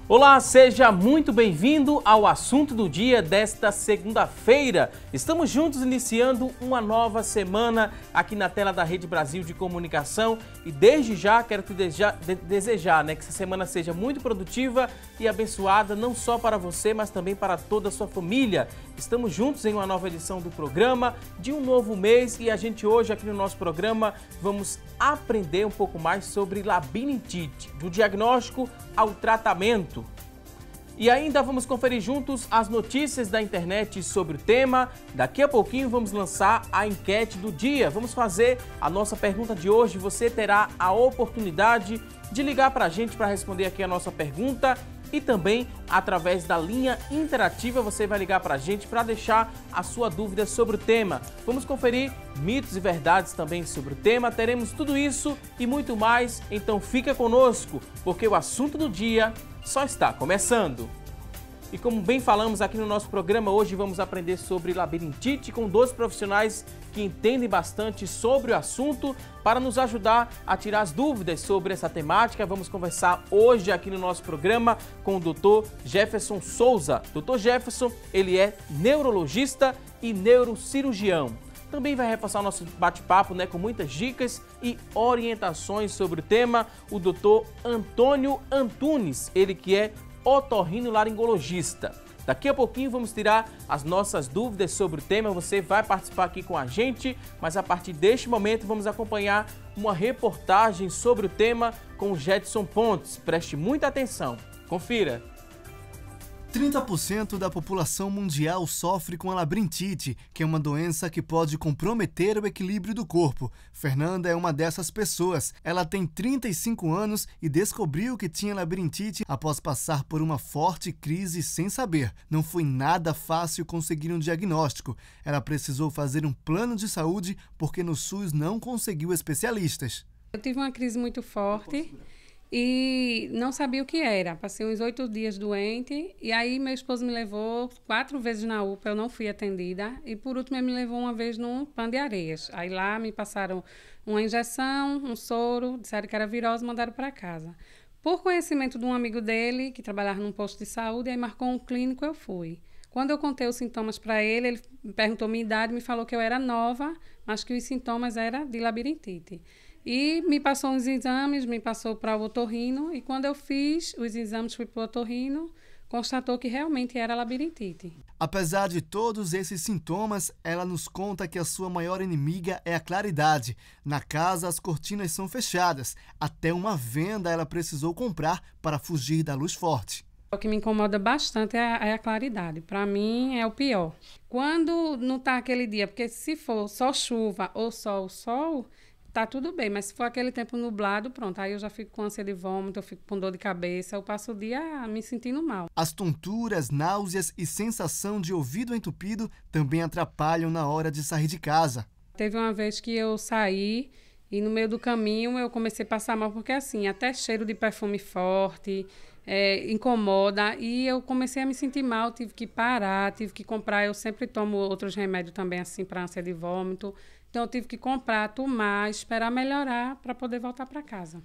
Olá, seja muito bem-vindo ao assunto do dia desta segunda-feira. Estamos juntos iniciando uma nova semana aqui na tela da Rede Brasil de Comunicação e desde já quero te desejar que essa semana seja muito produtiva e abençoada, não só para você, mas também para toda a sua família. Estamos juntos em uma nova edição do programa de um novo mês e a gente hoje aqui no nosso programa vamos aprender um pouco mais sobre labirintite, do diagnóstico ao tratamento. E ainda vamos conferir juntos as notícias da internet sobre o tema. Daqui a pouquinho vamos lançar a enquete do dia. Vamos fazer a nossa pergunta de hoje. Você terá a oportunidade de ligar para a gente para responder aqui a nossa pergunta. E também, através da linha interativa, você vai ligar para a gente para deixar a sua dúvida sobre o tema. Vamos conferir mitos e verdades também sobre o tema. Teremos tudo isso e muito mais. Então fica conosco, porque o assunto do dia só está começando. E como bem falamos aqui no nosso programa, hoje vamos aprender sobre labirintite com 2 profissionais que entendem bastante sobre o assunto para nos ajudar a tirar as dúvidas sobre essa temática. Vamos conversar hoje aqui no nosso programa com o Dr. Jefferson Souza. Dr. Jefferson, ele é neurologista e neurocirurgião. Também vai reforçar o nosso bate-papo com muitas dicas e orientações sobre o tema, o Dr. Antônio Antunes, ele que é otorrinolaringologista. Daqui a pouquinho vamos tirar as nossas dúvidas sobre o tema, você vai participar aqui com a gente, mas a partir deste momento vamos acompanhar uma reportagem sobre o tema com o Jedson Pontes. Preste muita atenção, confira. 30% da população mundial sofre com a labirintite, que é uma doença que pode comprometer o equilíbrio do corpo. Fernanda é uma dessas pessoas. Ela tem 35 anos e descobriu que tinha labirintite após passar por uma forte crise sem saber. Não foi nada fácil conseguir um diagnóstico. Ela precisou fazer um plano de saúde porque no SUS não conseguiu especialistas. Eu tive uma crise muito forte e não sabia o que era. Passei uns 8 dias doente e aí meu esposo me levou 4 vezes na UPA, eu não fui atendida. E por último ele me levou uma vez num Pão de Areias. Aí lá me passaram uma injeção, um soro, disseram que era virose e mandaram para casa. Por conhecimento de um amigo dele, que trabalhava num posto de saúde, aí marcou um clínico, eu fui. Quando eu contei os sintomas para ele, ele perguntou minha idade, me falou que eu era nova, mas que os sintomas eram de labirintite. E me passou uns exames, me passou para o otorrino, e quando eu fiz os exames, fui para o otorrino, constatou que realmente era labirintite. Apesar de todos esses sintomas, ela nos conta que a sua maior inimiga é a claridade. Na casa, as cortinas são fechadas. Até uma venda ela precisou comprar para fugir da luz forte. O que me incomoda bastante é a claridade. Para mim, é o pior. Quando não está aquele dia, porque se for só chuva ou só o sol, tá tudo bem, mas se for aquele tempo nublado, pronto, aí eu já fico com ânsia de vômito, eu fico com dor de cabeça, eu passo o dia me sentindo mal. As tonturas, náuseas e sensação de ouvido entupido também atrapalham na hora de sair de casa. Teve uma vez que eu saí e no meio do caminho eu comecei a passar mal, porque assim, até cheiro de perfume forte incomoda e eu comecei a me sentir mal, tive que parar, tive que comprar, eu sempre tomo outros remédios também assim para ânsia de vômito. Então, eu tive que comprar, tomar, esperar melhorar para poder voltar para casa.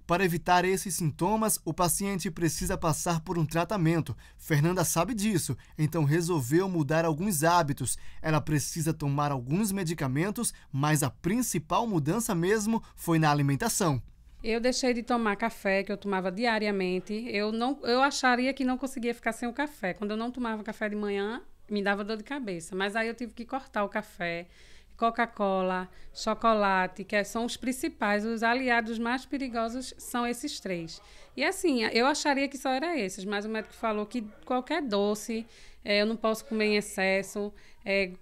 Para evitar esses sintomas, o paciente precisa passar por um tratamento. Fernanda sabe disso, então resolveu mudar alguns hábitos. Ela precisa tomar alguns medicamentos, mas a principal mudança mesmo foi na alimentação. Eu deixei de tomar café, que eu tomava diariamente. Eu acharia que não conseguia ficar sem o café. Quando eu não tomava café de manhã, me dava dor de cabeça. Mas aí eu tive que cortar o café. Coca-Cola, chocolate, que são os principais, os aliados mais perigosos são esses 3. E assim, eu acharia que só era esses, mas o médico falou que qualquer doce eu não posso comer em excesso,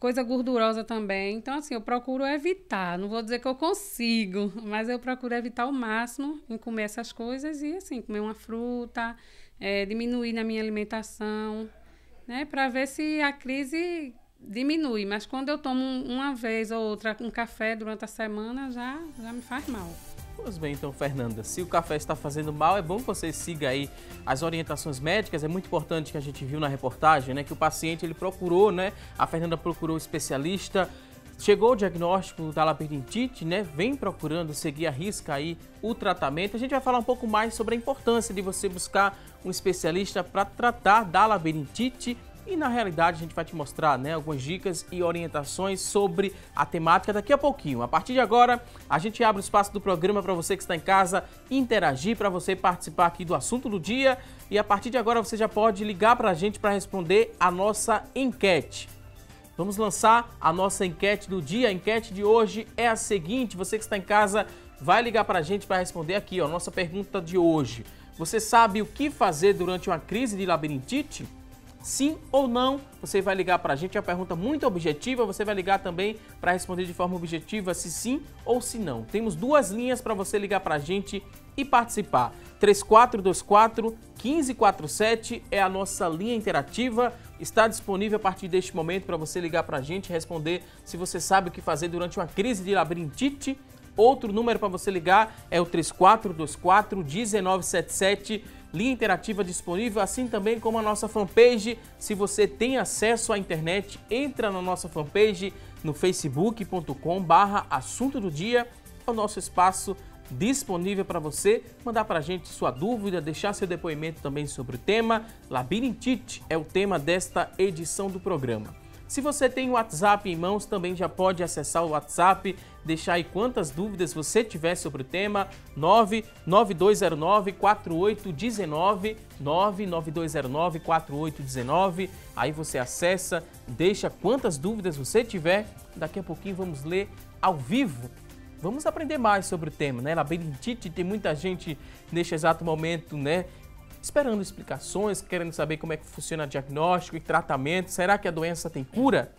coisa gordurosa também. Então, assim, eu procuro evitar, não vou dizer que eu consigo, mas eu procuro evitar ao máximo em comer essas coisas e, assim, comer uma fruta, diminuir na minha alimentação, para ver se a crise diminui, mas quando eu tomo uma vez ou outra um café durante a semana, já me faz mal. Pois bem, então, Fernanda, se o café está fazendo mal, é bom que você siga aí as orientações médicas. É muito importante que a gente viu na reportagem, que o paciente ele procurou, a Fernanda procurou o especialista, chegou o diagnóstico da labirintite, né? Vem procurando seguir à risca aí o tratamento. A gente vai falar um pouco mais sobre a importância de você buscar um especialista para tratar da labirintite. E na realidade a gente vai te mostrar, né, algumas dicas e orientações sobre a temática daqui a pouquinho. A partir de agora, a gente abre o espaço do programa para você que está em casa interagir, para você participar aqui do assunto do dia. E a partir de agora você já pode ligar para a gente para responder a nossa enquete. Vamos lançar a nossa enquete do dia. A enquete de hoje é a seguinte: você que está em casa vai ligar para a gente para responder aqui, ó, nossa pergunta de hoje. Você sabe o que fazer durante uma crise de labirintite? Sim ou não? Você vai ligar para a gente, é uma pergunta muito objetiva, você vai ligar também para responder de forma objetiva se sim ou se não. Temos duas linhas para você ligar para a gente e participar. 3424-1547 é a nossa linha interativa, está disponível a partir deste momento para você ligar para a gente e responder se você sabe o que fazer durante uma crise de labirintite. Outro número para você ligar é o 3424-1977, linha interativa disponível, assim também como a nossa fanpage. Se você tem acesso à internet, entra na nossa fanpage no facebook.com/assunto do dia, é o nosso espaço disponível para você mandar para a gente sua dúvida, deixar seu depoimento também sobre o tema. Labirintite é o tema desta edição do programa. Se você tem o WhatsApp em mãos, também já pode acessar o WhatsApp, deixar aí quantas dúvidas você tiver sobre o tema, 99209-4819, 99209-4819, aí você acessa, deixa quantas dúvidas você tiver, daqui a pouquinho vamos ler ao vivo. Vamos aprender mais sobre o tema, né? Labirintite, tem muita gente neste exato momento, né, esperando explicações, querendo saber como é que funciona o diagnóstico e tratamento. Será que a doença tem cura?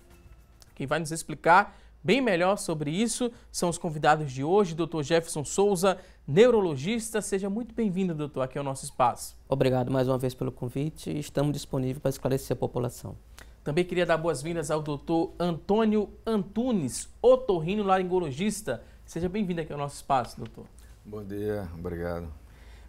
Quem vai nos explicar bem melhor sobre isso são os convidados de hoje, Dr. Jefferson Souza, neurologista. Seja muito bem-vindo, doutor, aqui ao nosso espaço. Obrigado mais uma vez pelo convite e estamos disponíveis para esclarecer a população. Também queria dar boas-vindas ao Dr. Antônio Antunes, otorrinolaringologista. Seja bem-vindo aqui ao nosso espaço, doutor. Bom dia, obrigado.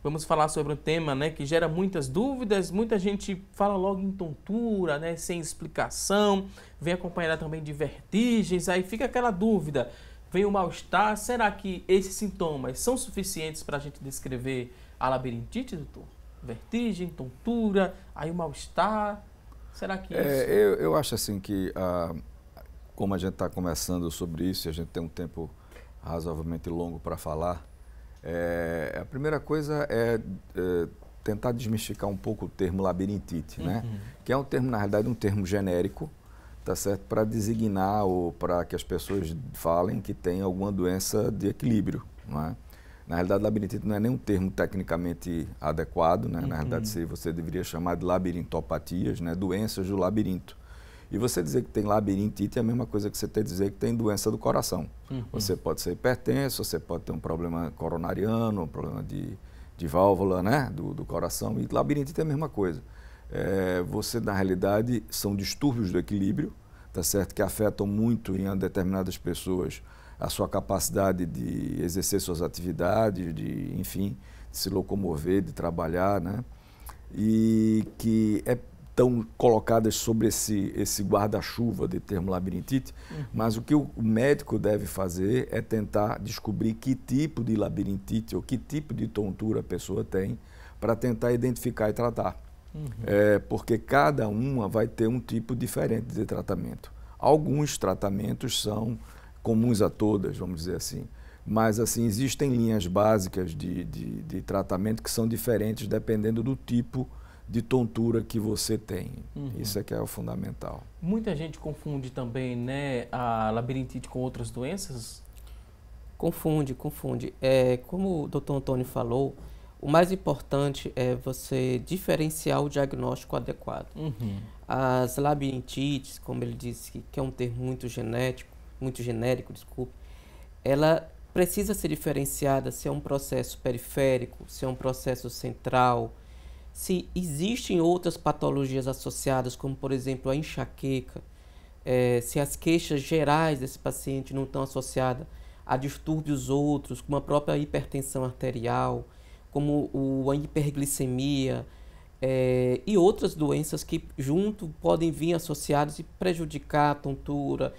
Vamos falar sobre um tema, né, que gera muitas dúvidas, muita gente fala logo em tontura, né, sem explicação, vem acompanhada também de vertigens, aí fica aquela dúvida, vem o mal-estar, será que esses sintomas são suficientes para a gente descrever a labirintite, doutor? Vertigem, tontura, aí o mal-estar, será que isso... Eu acho assim que, como a gente está conversando sobre isso, e a gente tem um tempo razoavelmente longo para falar, a primeira coisa é tentar desmistificar um pouco o termo labirintite, né? Que é um termo, na realidade, um termo genérico, tá certo? Para designar ou para que as pessoas falem que tem alguma doença de equilíbrio, não é? Na realidade, labirintite não é nem um termo tecnicamente adequado, né? Na realidade, você deveria chamar de labirintopatias, né? Doenças do labirinto. E você dizer que tem labirintite é a mesma coisa que você dizer que tem doença do coração. Você pode ser hipertenso, você pode ter um problema coronariano, um problema de válvula, né, do coração, e labirintite é a mesma coisa. Você, na realidade, são distúrbios do equilíbrio, tá certo? Que afetam muito em determinadas pessoas a sua capacidade de exercer suas atividades, enfim, de se locomover, de trabalhar, né? E que estão colocadas sobre esse guarda-chuva de termo labirintite, mas o que o médico deve fazer é tentar descobrir que tipo de labirintite ou que tipo de tontura a pessoa tem para tentar identificar e tratar. Porque cada uma vai ter um tipo diferente de tratamento. Alguns tratamentos são comuns a todas, vamos dizer assim, mas assim, existem linhas básicas de tratamento que são diferentes dependendo do tipo de tontura que você tem. Isso é que é o fundamental. Muita gente confunde também, né, a labirintite com outras doenças? Confunde. Como o doutor Antônio falou, o mais importante é você diferenciar o diagnóstico adequado. As labirintites, como ele disse, que é um termo muito genérico, ela precisa ser diferenciada se é um processo periférico, se é um processo central, se existem outras patologias associadas, como, por exemplo, a enxaqueca, se as queixas gerais desse paciente não estão associadas a distúrbios outros, como a própria hipertensão arterial, como a hiperglicemia, e outras doenças que junto podem vir associadas e prejudicar a tontura,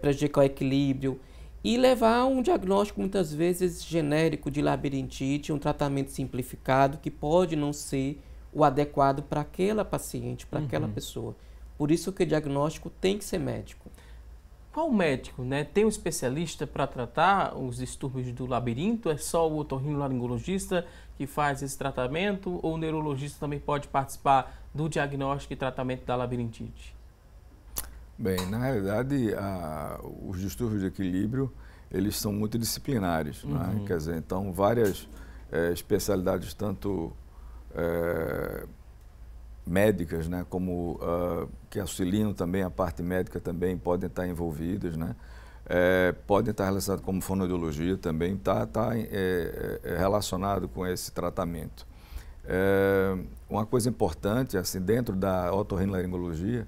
prejudicar o equilíbrio e levar a um diagnóstico muitas vezes genérico de labirintite, um tratamento simplificado que pode não ser o adequado para aquela paciente, para aquela pessoa. Por isso que o diagnóstico tem que ser médico. Qual médico, né? Tem um especialista para tratar os distúrbios do labirinto? É só o otorrinolaringologista que faz esse tratamento ou o neurologista também pode participar do diagnóstico e tratamento da labirintite? Bem, na realidade, os distúrbios de equilíbrio, eles são multidisciplinares, né? Quer dizer, então várias especialidades, tanto médicas, né, como que auxiliam também a parte médica também podem estar envolvidas, né? Podem estar relacionadas como fonoaudiologia também, está relacionado com esse tratamento. Uma coisa importante, assim, dentro da otorrinolaringologia,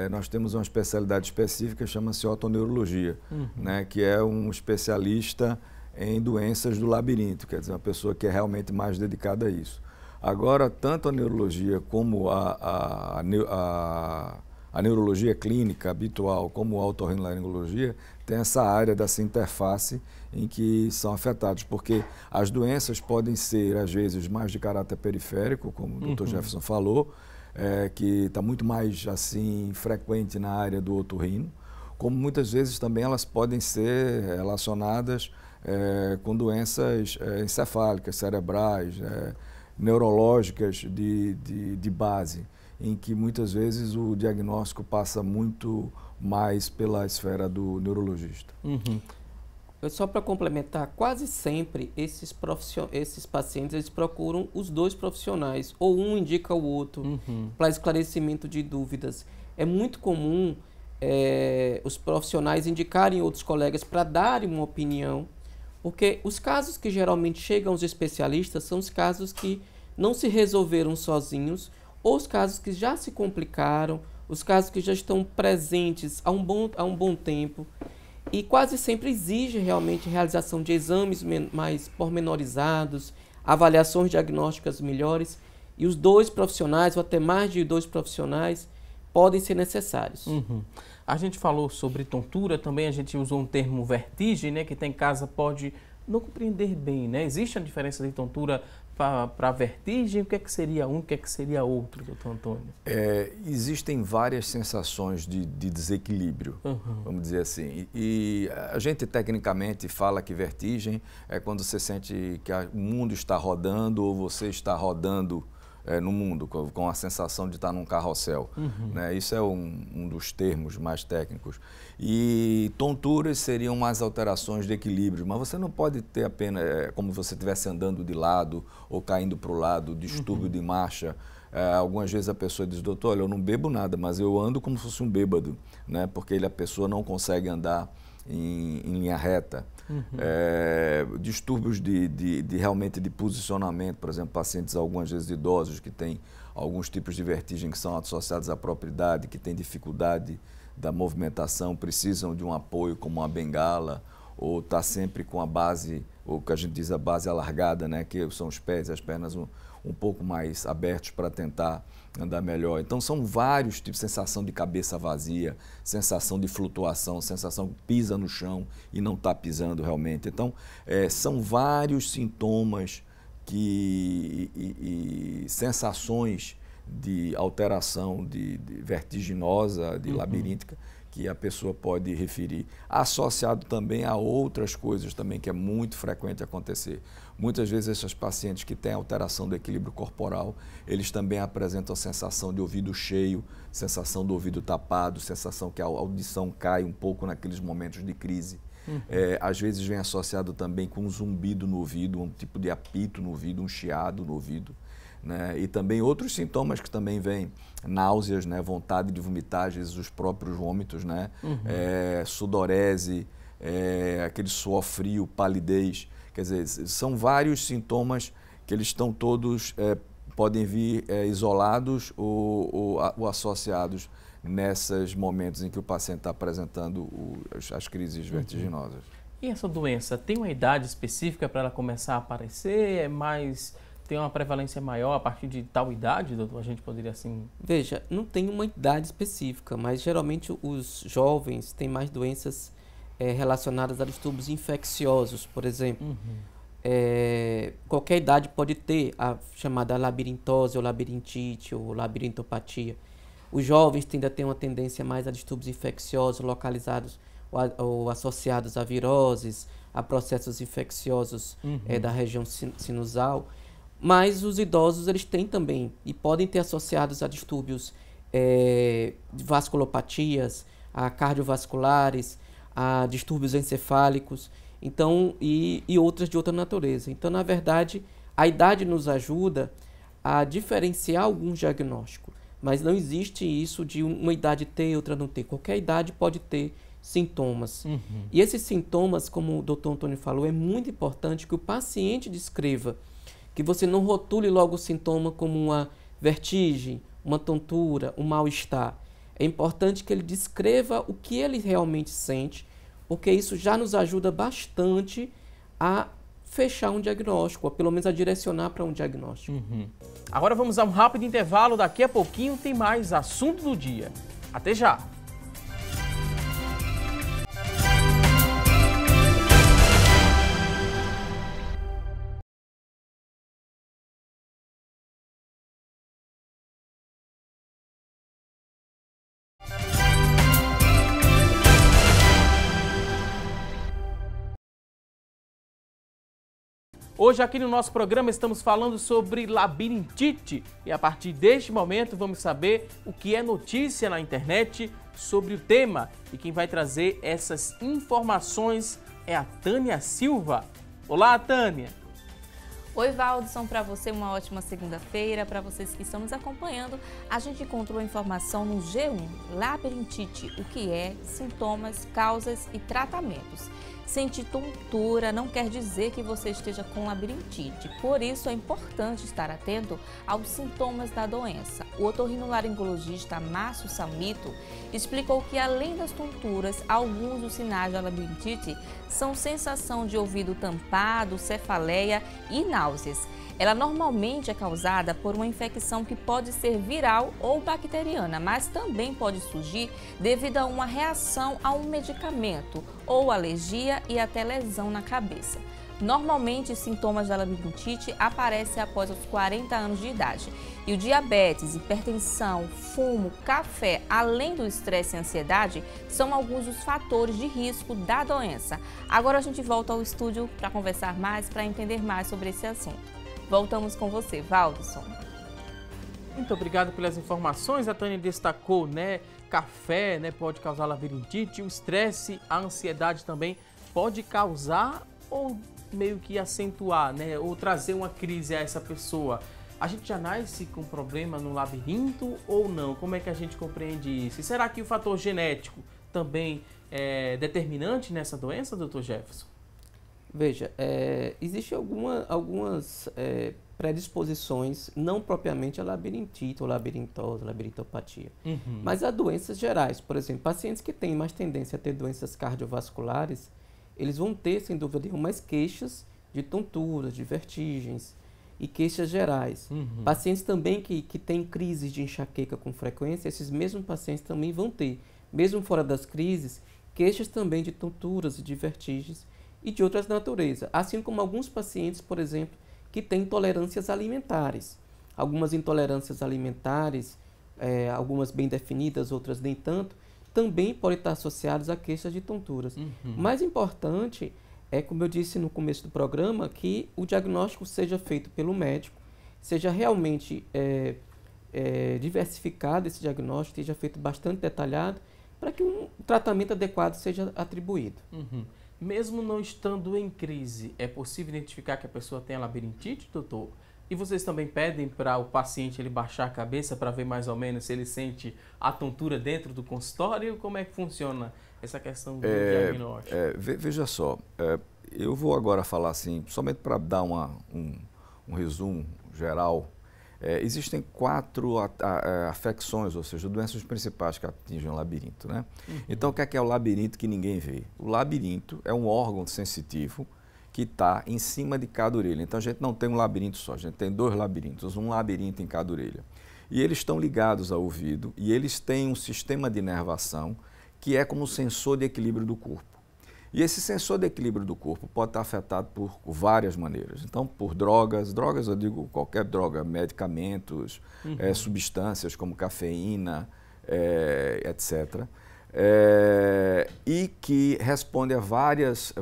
nós temos uma especialidade específica, chama-se otoneurologia, né, que é um especialista em doenças do labirinto, quer dizer, uma pessoa que é realmente mais dedicada a isso. Agora, tanto a neurologia como a neurologia clínica habitual, como a otorrinolaringologia, tem essa área dessa interface em que são afetados, porque as doenças podem ser, às vezes, mais de caráter periférico, como o Dr. Jefferson falou, que está muito mais assim frequente na área do otorrino, como muitas vezes também elas podem ser relacionadas com doenças encefálicas, cerebrais, neurológicas de base, em que muitas vezes o diagnóstico passa muito mais pela esfera do neurologista. Só para complementar, quase sempre esses pacientes eles procuram os dois profissionais, ou um indica o outro, para esclarecimento de dúvidas. É muito comum os profissionais indicarem outros colegas para darem uma opinião, porque os casos que geralmente chegam aos especialistas são os casos que não se resolveram sozinhos, ou os casos que já se complicaram, os casos que já estão presentes há um bom tempo, e quase sempre exige realmente realização de exames mais pormenorizados, avaliações diagnósticas melhores, e os dois profissionais, ou até mais de dois profissionais, podem ser necessários. A gente falou sobre tontura, também a gente usou um termo vertigem, né, que tem casa pode não compreender bem, né? Existe a diferença de tontura para vertigem? O que é que seria um, o que é que seria outro, doutor Antônio? Existem várias sensações de desequilíbrio, vamos dizer assim. E a gente tecnicamente fala que vertigem é quando você sente que o mundo está rodando ou você está rodando no mundo, com a sensação de estar num carrossel. Né? Isso é um dos termos mais técnicos. E tonturas seriam mais alterações de equilíbrio, mas você não pode ter apenas como se você estivesse andando de lado ou caindo para o lado, distúrbio de marcha. Algumas vezes a pessoa diz, doutor, olha, eu não bebo nada, mas eu ando como se fosse um bêbado, né? Porque a pessoa não consegue andar em linha reta. Distúrbios realmente de posicionamento, por exemplo, pacientes algumas vezes idosos que têm alguns tipos de vertigem que são associados à própria idade, que têm dificuldade da movimentação, precisam de um apoio como uma bengala, ou está sempre com a base, ou que a gente diz a base alargada, né, que são os pés e as pernas um pouco mais abertos para tentar andar melhor. Então são vários tipos, sensação de cabeça vazia, sensação de flutuação, sensação que pisa no chão e não está pisando realmente. Então são vários sintomas e sensações de alteração de vertiginosa, de labiríntica, que a pessoa pode referir, associado também a outras coisas também que é muito frequente acontecer. Muitas vezes esses pacientes que têm alteração do equilíbrio corporal, eles também apresentam sensação de ouvido cheio, sensação do ouvido tapado, sensação que a audição cai um pouco naqueles momentos de crise. Às vezes vem associado também com um zumbido no ouvido, um tipo de apito no ouvido, um chiado no ouvido. Né? E também outros sintomas que também vêm, náuseas, né? Vontade de vomitar, às vezes os próprios vômitos, né? Sudorese, aquele suor frio, palidez. Quer dizer, são vários sintomas que eles estão todos, podem vir isolados ou associados nesses momentos em que o paciente está apresentando as crises vertiginosas. E essa doença tem uma idade específica para ela começar a aparecer? É mais tem uma prevalência maior a partir de tal idade, doutor? A gente poderia assim... Veja, não tem uma idade específica, mas geralmente os jovens têm mais doenças relacionadas a distúrbios infecciosos, por exemplo. Qualquer idade pode ter a chamada labirintose ou labirintite ou labirintopatia. Os jovens tendem a ter uma tendência mais a distúrbios infecciosos localizados ou associados a viroses, a processos infecciosos da região sinusal. Mas os idosos, eles têm também e podem ter associados a distúrbios de vasculopatias, a cardiovasculares, a distúrbios encefálicos, então, e outras de outra natureza. Então, na verdade, a idade nos ajuda a diferenciar alguns diagnósticos, mas não existe isso de uma idade ter e outra não ter. Qualquer idade pode ter sintomas. E esses sintomas, como o doutor Antônio falou, é muito importante que o paciente descreva, que você não rotule logo o sintoma como uma vertigem, uma tontura, um mal-estar. É importante que ele descreva o que ele realmente sente, porque isso já nos ajuda bastante a fechar um diagnóstico, ou pelo menos a direcionar para um diagnóstico. Agora vamos a um rápido intervalo, daqui a pouquinho tem mais assunto do dia. Até já! Hoje aqui no nosso programa estamos falando sobre labirintite e a partir deste momento vamos saber o que é notícia na internet sobre o tema. E quem vai trazer essas informações é a Tânia Silva. Olá, Tânia! Oi, Valdson, para você uma ótima segunda-feira. Para vocês que estão nos acompanhando, a gente encontrou informação no G1, labirintite, o que é, sintomas, causas e tratamentos. Sentir tontura não quer dizer que você esteja com labirintite, por isso é importante estar atento aos sintomas da doença. O otorrinolaringologista Márcio Salmito explicou que além das tonturas, alguns dos sinais da labirintite são sensação de ouvido tampado, cefaleia e náuseas. Ela normalmente é causada por uma infecção que pode ser viral ou bacteriana, mas também pode surgir devido a uma reação a um medicamento ou alergia e até lesão na cabeça. Normalmente, os sintomas da labirintite aparecem após os 40 anos de idade. E o diabetes, hipertensão, fumo, café, além do estresse e ansiedade, são alguns dos fatores de risco da doença. Agora a gente volta ao estúdio para conversar mais, para entender mais sobre esse assunto. Voltamos com você, Valdson. Muito obrigado pelas informações. A Tânia destacou, né? Café, né, pode causar labirintite, o estresse, a ansiedade também pode causar ou meio que acentuar, né, ou trazer uma crise a essa pessoa. A gente já nasce com problema no labirinto ou não? Como é que a gente compreende isso? E será que o fator genético também é determinante nessa doença, doutor Jefferson? Veja, existem algumas predisposições, não propriamente a labirintite, ou labirintose, labirintopatia, mas a doenças gerais. Por exemplo, pacientes que têm mais tendência a ter doenças cardiovasculares, eles vão ter, sem dúvida nenhuma, mais queixas de tonturas, de vertigens e queixas gerais. Pacientes também que têm crises de enxaqueca com frequência, esses mesmos pacientes também vão ter, mesmo fora das crises, queixas também de tonturas e de vertigens e de outras naturezas, assim como alguns pacientes, por exemplo, que têm intolerâncias alimentares. Algumas intolerâncias alimentares, algumas bem definidas, outras nem tanto, também podem estar associadas a queixas de tonturas. O mais importante é, como eu disse no começo do programa, que o diagnóstico seja feito pelo médico, seja realmente diversificado esse diagnóstico, seja feito bastante detalhado, para que um tratamento adequado seja atribuído. Mesmo não estando em crise, é possível identificar que a pessoa tem a labirintite, doutor? E vocês também pedem para o paciente ele baixar a cabeça para ver mais ou menos se ele sente a tontura dentro do consultório? Como é que funciona essa questão do diagnóstico? Veja só, eu vou agora falar assim, somente para dar um resumo geral. Existem 4 afecções, ou seja, doenças principais que atingem o labirinto, né? Então, o que é o labirinto que ninguém vê? O labirinto é um órgão sensitivo que está em cima de cada orelha. Então a gente não tem um labirinto só, a gente tem 2 labirintos, um labirinto em cada orelha. E eles estão ligados ao ouvido e eles têm um sistema de inervação que é como um sensor de equilíbrio do corpo. E esse sensor de equilíbrio do corpo pode estar afetado por várias maneiras. Então, por drogas eu digo qualquer droga, medicamentos, substâncias como cafeína, etc. E que responde a várias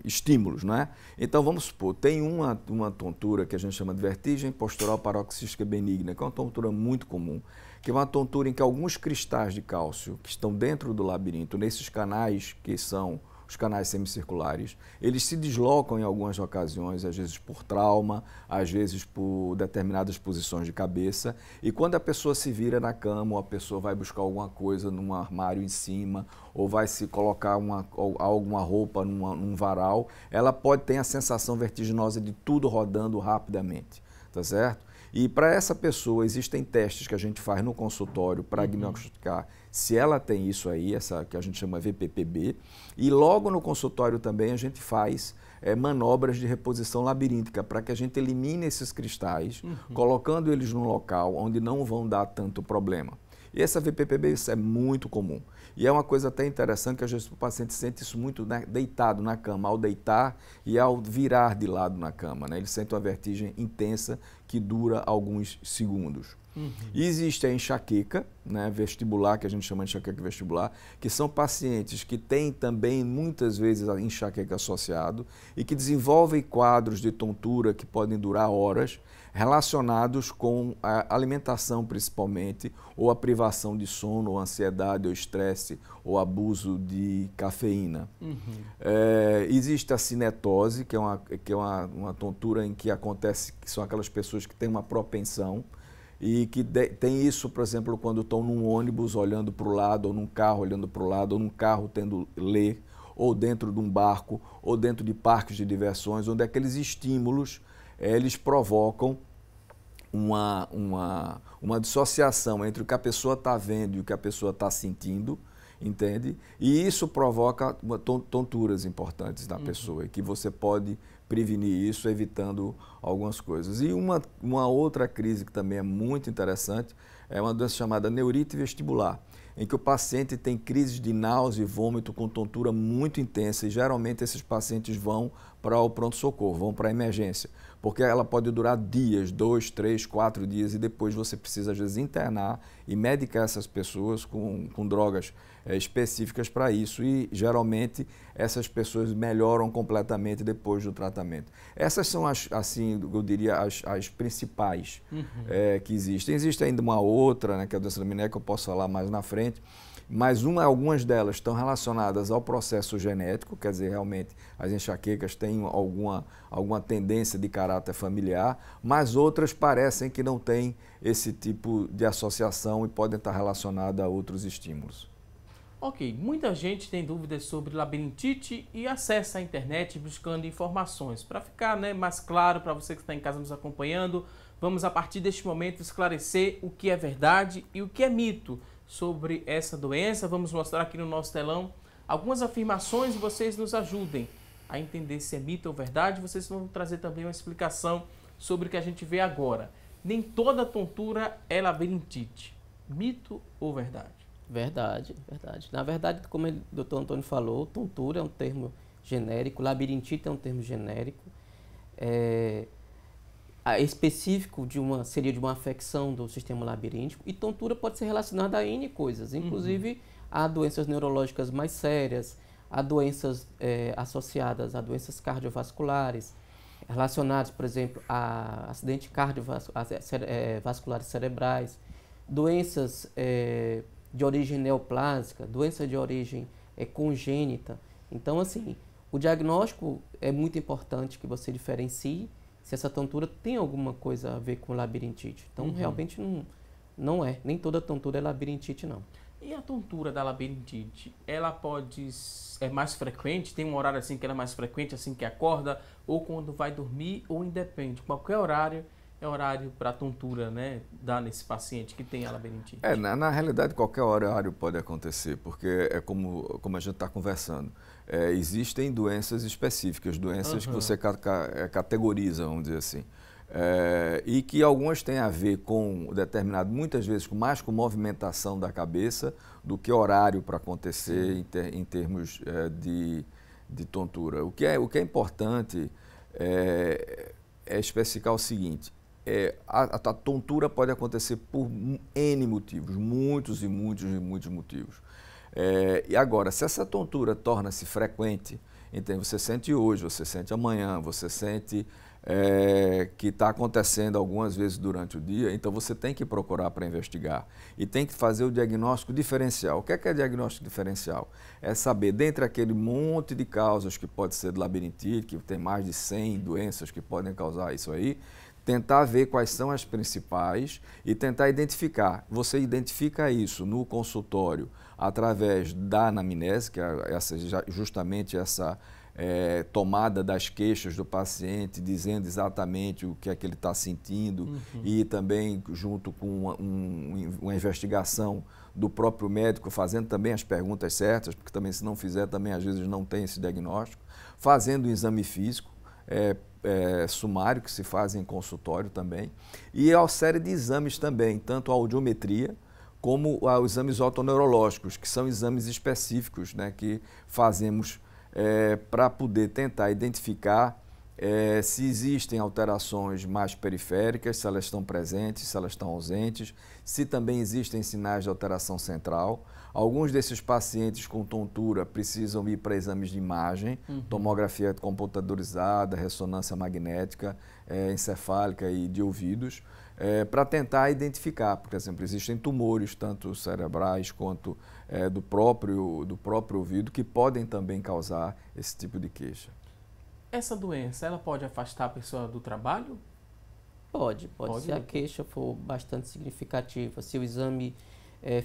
estímulos, não é? Então, vamos supor, tem uma tontura que a gente chama de vertigem postural paroxística benigna, que é uma tontura muito comum, que é uma tontura em que alguns cristais de cálcio que estão dentro do labirinto, nesses canais que são os canais semicirculares, eles se deslocam em algumas ocasiões, às vezes por trauma, às vezes por determinadas posições de cabeça, e quando a pessoa se vira na cama, ou a pessoa vai buscar alguma coisa num armário em cima, ou vai se colocar alguma roupa num varal, ela pode ter a sensação vertiginosa de tudo rodando rapidamente, tá certo? E para essa pessoa existem testes que a gente faz no consultório para diagnosticar se ela tem isso aí, essa que a gente chama VPPB, e logo no consultório também a gente faz manobras de reposição labiríntica para que a gente elimine esses cristais, colocando eles num local onde não vão dar tanto problema. E essa VPPB isso é muito comum. E é uma coisa até interessante que às vezes o paciente sente isso muito deitado na cama, ao deitar e ao virar de lado na cama, né? Ele sente uma vertigem intensa que dura alguns segundos. E existe a enxaqueca, né, vestibular, que a gente chama de enxaqueca vestibular, que são pacientes que têm também muitas vezes a enxaqueca associado e que desenvolvem quadros de tontura que podem durar horas, relacionados com a alimentação principalmente, ou a privação de sono, ou ansiedade, ou estresse, ou abuso de cafeína. Existe a cinetose, que é uma tontura em que acontece, que são aquelas pessoas que têm uma propensão, e que tem isso, por exemplo, quando estão num ônibus olhando para o lado, ou num carro olhando para o lado, ou num carro tendo ler, ou dentro de um barco, ou dentro de parques de diversões, onde aqueles estímulos eles provocam uma dissociação entre o que a pessoa está vendo e o que a pessoa está sentindo, entende? E isso provoca tonturas importantes na pessoa, e que você pode prevenir isso evitando algumas coisas. E uma outra crise que também é muito interessante é uma doença chamada neurite vestibular, em que o paciente tem crises de náusea e vômito com tontura muito intensa, e geralmente esses pacientes vão para o pronto-socorro, vão para a emergência, porque ela pode durar dias, 2, 3, 4 dias, e depois você precisa às vezes internar e medicar essas pessoas com drogas específicas para isso, e geralmente essas pessoas melhoram completamente depois do tratamento. Essas são assim, eu diria, as principais que existem. Existe ainda uma outra, né, que é a doença da Meniere, que eu posso falar mais na frente, mas algumas delas estão relacionadas ao processo genético, quer dizer, realmente as enxaquecas têm alguma tendência de caráter familiar, mas outras parecem que não têm esse tipo de associação e podem estar relacionadas a outros estímulos. Ok, muita gente tem dúvidas sobre labirintite e acessa a internet buscando informações. Para ficar, né, mais claro para você que está em casa nos acompanhando, vamos a partir deste momento esclarecer o que é verdade e o que é mito sobre essa doença. Vamos mostrar aqui no nosso telão algumas afirmações e vocês nos ajudem a entender se é mito ou verdade. Vocês vão trazer também uma explicação sobre o que a gente vê agora. Nem toda tontura é labirintite. Mito ou verdade? Verdade, verdade. Na verdade, como o doutor Antônio falou, tontura é um termo genérico, labirintite é um termo genérico. Específico seria de uma afecção do sistema labiríntico, e tontura pode ser relacionada a N coisas, inclusive a doenças neurológicas mais sérias, a doenças associadas a doenças cardiovasculares, relacionadas, por exemplo, a acidentes cardiovasculares cerebrais, doenças de origem neoplásica, doença de origem congênita. Então, assim, o diagnóstico é muito importante que você diferencie se essa tontura tem alguma coisa a ver com labirintite. Então, realmente não é. Nem toda tontura é labirintite, não. E a tontura da labirintite, ela é mais frequente? Tem um horário assim que ela é mais frequente, assim que acorda, ou quando vai dormir, ou independe? Qualquer horário é horário para tontura, né, dar nesse paciente que tem a labirintite? Na realidade, qualquer horário pode acontecer, porque é como a gente está conversando. Existem doenças específicas, doenças que você categoriza, vamos dizer assim. E que algumas têm a ver com determinado, muitas vezes mais com movimentação da cabeça do que horário para acontecer em termos de tontura. O que é importante é especificar o seguinte: a tontura pode acontecer por N motivos, muitos motivos. E agora, se essa tontura torna-se frequente, então você sente hoje, você sente amanhã, você sente que está acontecendo algumas vezes durante o dia, então você tem que procurar para investigar e tem que fazer o diagnóstico diferencial. O que é diagnóstico diferencial? É saber, dentre aquele monte de causas que pode ser de labirintite, que tem mais de 100 doenças que podem causar isso aí, tentar ver quais são as principais e tentar identificar. Você identifica isso no consultório através da anamnese, que é justamente essa tomada das queixas do paciente, dizendo exatamente o que é que ele está sentindo e também junto com uma investigação do próprio médico, fazendo também as perguntas certas, porque também se não fizer, também às vezes não tem esse diagnóstico, fazendo o exame físico, sumário, que se faz em consultório também, e a série de exames também, tanto a audiometria como os exames otoneurológicos, que são exames específicos, né, que fazemos para poder tentar identificar se existem alterações mais periféricas, se elas estão presentes, se elas estão ausentes, se também existem sinais de alteração central. Alguns desses pacientes com tontura precisam ir para exames de imagem, tomografia computadorizada, ressonância magnética, encefálica e de ouvidos, para tentar identificar. Por exemplo, existem tumores, tanto cerebrais quanto do próprio ouvido, que podem também causar esse tipo de queixa. Essa doença, ela pode afastar a pessoa do trabalho? Pode. Se a queixa for bastante significativa, se o exame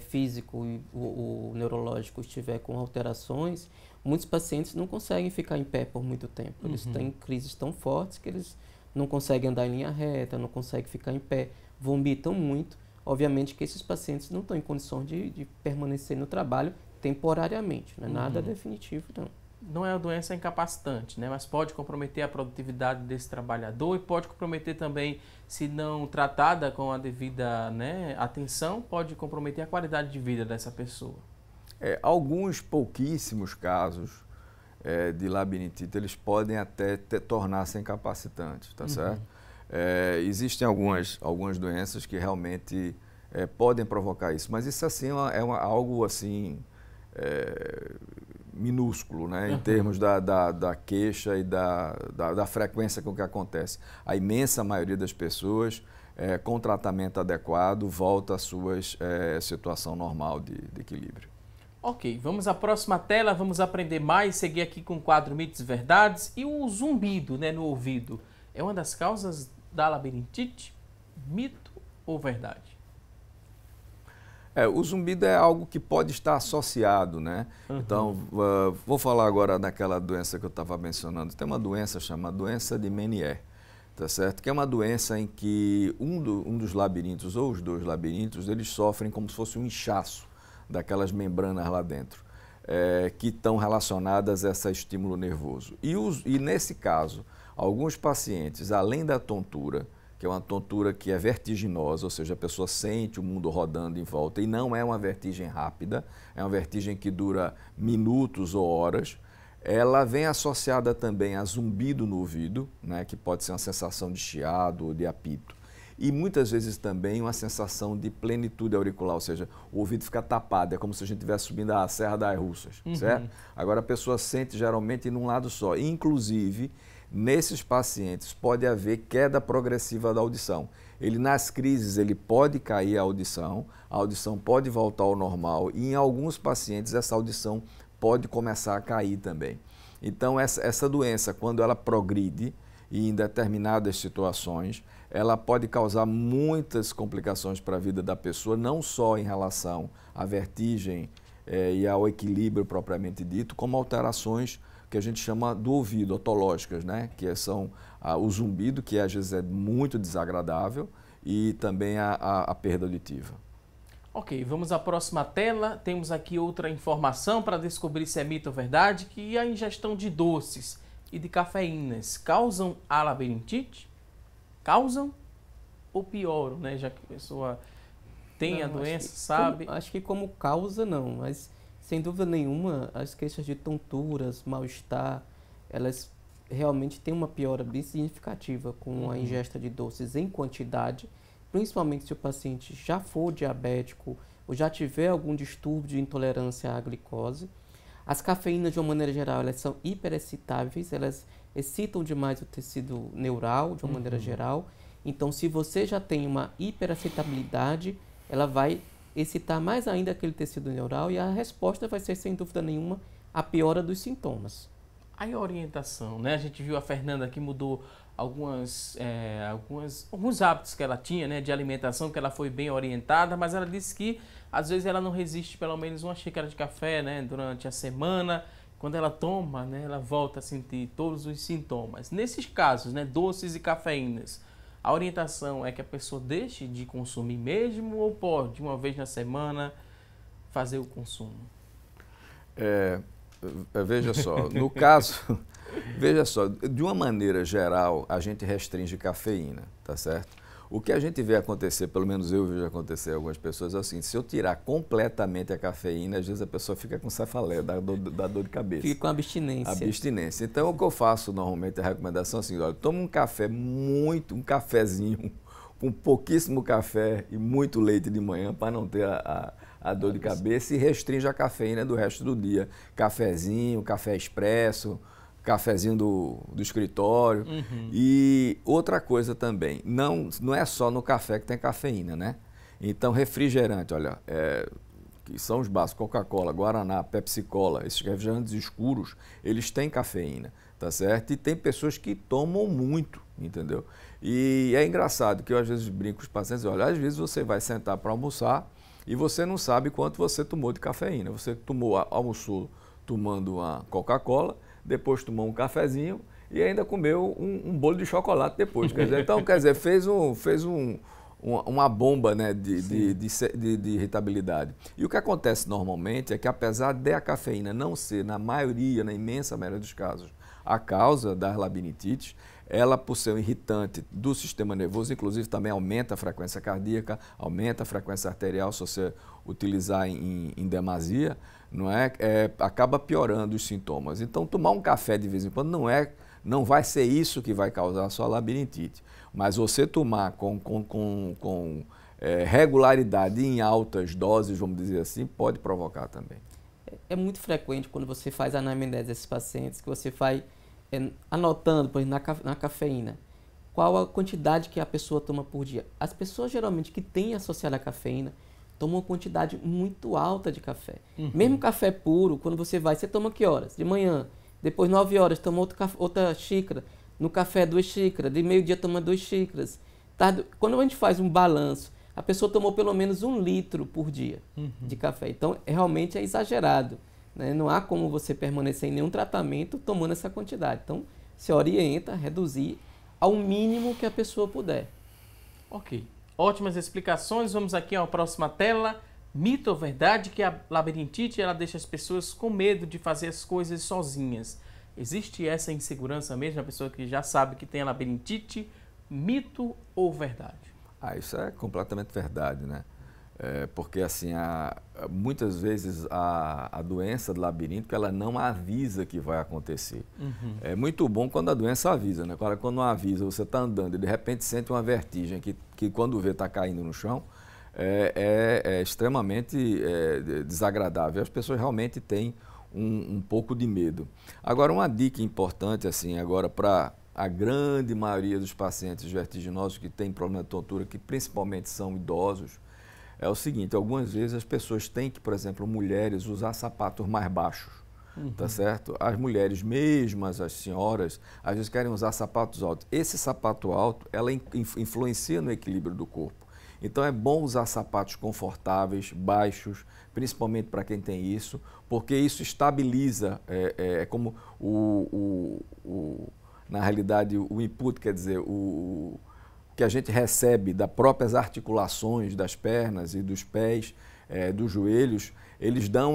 físico e o neurológico estiver com alterações, muitos pacientes não conseguem ficar em pé por muito tempo. Eles têm crises tão fortes que eles não conseguem andar em linha reta, não conseguem ficar em pé, vomitam muito. Obviamente que esses pacientes não estão em condições de permanecer no trabalho temporariamente, não é nada definitivo, não. Não é uma doença incapacitante, né? Mas pode comprometer a produtividade desse trabalhador e pode comprometer também, se não tratada com a devida, né, atenção, pode comprometer a qualidade de vida dessa pessoa. Alguns pouquíssimos casos de labirintite, eles podem até tornar-se incapacitantes, tá certo? Existem algumas doenças que realmente podem provocar isso, mas isso assim algo assim minúsculo, né, em termos da queixa e da frequência com que acontece. A imensa maioria das pessoas, com tratamento adequado, volta à sua situação normal de equilíbrio. Ok, vamos à próxima tela, vamos aprender mais, seguir aqui com o quadro Mitos e Verdades. E o zumbido, né, no ouvido, é uma das causas da labirintite? Mito ou verdade? O zumbido é algo que pode estar associado, né? Então, vou falar agora daquela doença que eu estava mencionando. Tem uma doença chamada doença de Meniere, tá certo? Que é uma doença em que um dos labirintos, ou os dois labirintos, eles sofrem como se fosse um inchaço daquelas membranas lá dentro, que estão relacionadas a esse estímulo nervoso. E nesse caso, alguns pacientes, além da tontura, que é uma tontura que é vertiginosa, ou seja, a pessoa sente o mundo rodando em volta, e não é uma vertigem rápida, é uma vertigem que dura minutos ou horas. Ela vem associada também a zumbido no ouvido, né, que pode ser uma sensação de chiado ou de apito. E muitas vezes também uma sensação de plenitude auricular, ou seja, o ouvido fica tapado, é como se a gente estivesse subindo a Serra das Russas, certo? Agora a pessoa sente geralmente num lado só, inclusive nesses pacientes pode haver queda progressiva da audição. Nas crises ele pode cair a audição pode voltar ao normal e em alguns pacientes essa audição pode começar a cair também. Então essa doença, quando ela progride e em determinadas situações, ela pode causar muitas complicações para a vida da pessoa, não só em relação à vertigem e ao equilíbrio propriamente dito, como alterações que a gente chama do ouvido, otológicas, né? Que são o zumbido, que às vezes é muito desagradável, e também a perda auditiva. Ok, vamos à próxima tela. Temos aqui outra informação para descobrir se é mito ou verdade, que a ingestão de doces e de cafeínas causam a labirintite? Causam ou pioram, né? Já que a pessoa tem a doença, sabe? Acho que como causa não, mas sem dúvida nenhuma as queixas de tonturas, mal-estar, elas realmente têm uma piora bem significativa com a ingesta de doces em quantidade, principalmente se o paciente já for diabético ou já tiver algum distúrbio de intolerância à glicose. As cafeínas, de uma maneira geral, elas são hiperexcitáveis, elas excitam demais o tecido neural, de uma maneira geral. Então, se você já tem uma hiperexcitabilidade, ela vai excitar mais ainda aquele tecido neural e a resposta vai ser, sem dúvida nenhuma, a piora dos sintomas. Aí a orientação, né? A gente viu a Fernanda que mudou alguns hábitos que ela tinha, né, de alimentação, que ela foi bem orientada, mas ela disse que às vezes ela não resiste pelo menos uma xícara de café, né, durante a semana. Quando ela toma, né, ela volta a sentir todos os sintomas. Nesses casos, né, doces e cafeínas, a orientação é que a pessoa deixe de consumir mesmo ou pode, uma vez na semana, fazer o consumo? Veja só, no caso, veja só, de uma maneira geral, a gente restringe cafeína, tá certo? O que a gente vê acontecer, pelo menos eu vejo acontecer em algumas pessoas, é assim, se eu tirar completamente a cafeína, às vezes a pessoa fica com cefaleia, dá dor de cabeça. Fica com abstinência. Abstinência. Então, o que eu faço normalmente, a recomendação é assim, olha, toma um cafezinho, com pouquíssimo café e muito leite de manhã, para não ter a dor de cabeça, e restringe a cafeína do resto do dia. Cafezinho, café expresso, cafezinho do escritório. E outra coisa também, não é só no café que tem cafeína, né? Então, refrigerante, olha, que são os básicos, Coca-Cola, Guaraná, Pepsi-Cola, esses refrigerantes escuros, eles têm cafeína, tá certo? E tem pessoas que tomam muito, entendeu? E é engraçado que eu às vezes brinco com os pacientes, olha, às vezes você vai sentar para almoçar e você não sabe quanto você tomou de cafeína. Você almoçou tomando uma Coca-Cola, depois tomou um cafezinho e ainda comeu um bolo de chocolate depois. Quer dizer, então, fez uma bomba, né, de irritabilidade. E o que acontece normalmente é que, apesar da cafeína não ser, na imensa maioria dos casos, a causa das labirintite, ela, por ser um irritante do sistema nervoso, inclusive também aumenta a frequência cardíaca, aumenta a frequência arterial, se você utilizar em demasia, acaba piorando os sintomas. Então, tomar um café de vez em quando não vai ser isso que vai causar a sua labirintite. Mas você tomar com regularidade em altas doses, vamos dizer assim, pode provocar também. É muito frequente quando você faz a anamnese desses pacientes, que você vai anotando, por exemplo, na cafeína, qual a quantidade que a pessoa toma por dia. As pessoas geralmente que têm associado a cafeína tomam uma quantidade muito alta de café. Mesmo café puro, quando você toma que horas? De manhã, depois 9 horas, toma outra xícara, no café 2 xícaras, de meio-dia toma 2 xícaras. Quando a gente faz um balanço, a pessoa tomou pelo menos 1 litro por dia de café. Então, realmente é exagerado. Né? Não há como você permanecer em nenhum tratamento tomando essa quantidade. Então, se orienta a reduzir ao mínimo que a pessoa puder. Ok. Ótimas explicações. Vamos aqui à próxima tela. Mito ou verdade que a labirintite ela deixa as pessoas com medo de fazer as coisas sozinhas? Existe essa insegurança mesmo? A pessoa que já sabe que tem a labirintite, mito ou verdade? Isso é completamente verdade, né? Porque assim, muitas vezes a doença do labiríntico ela não avisa que vai acontecer. É muito bom quando a doença avisa, né? Agora, quando não avisa, você está andando e de repente sente uma vertigem que quando vê está caindo no chão, é extremamente desagradável. As pessoas realmente têm um pouco de medo. Agora, uma dica importante assim, agora para a grande maioria dos pacientes vertiginosos que têm problema de tontura, que principalmente são idosos, é o seguinte, algumas vezes as pessoas têm que, por exemplo, mulheres usar sapatos mais baixos, tá certo? As mulheres, mesmo as senhoras, às vezes querem usar sapatos altos. Esse sapato alto, ela influencia no equilíbrio do corpo. Então é bom usar sapatos confortáveis, baixos, principalmente para quem tem isso, porque isso estabiliza, como na realidade o input, quer dizer, o que a gente recebe das próprias articulações das pernas e dos pés, dos joelhos, eles dão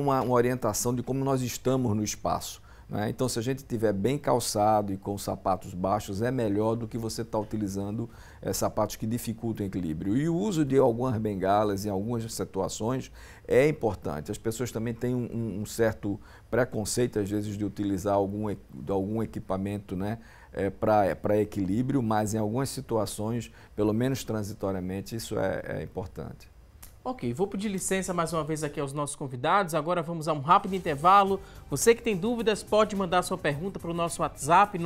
uma orientação de como nós estamos no espaço. Né? Então, se a gente estiver bem calçado e com sapatos baixos, é melhor do que você estar utilizando sapatos que dificultam o equilíbrio. E o uso de algumas bengalas em algumas situações é importante. As pessoas também têm um certo preconceito, às vezes, de utilizar algum equipamento, né, para equilíbrio, mas em algumas situações, pelo menos transitoriamente, isso é importante. Ok, vou pedir licença mais uma vez aqui aos nossos convidados. Agora vamos a um rápido intervalo. Você que tem dúvidas pode mandar sua pergunta para o nosso WhatsApp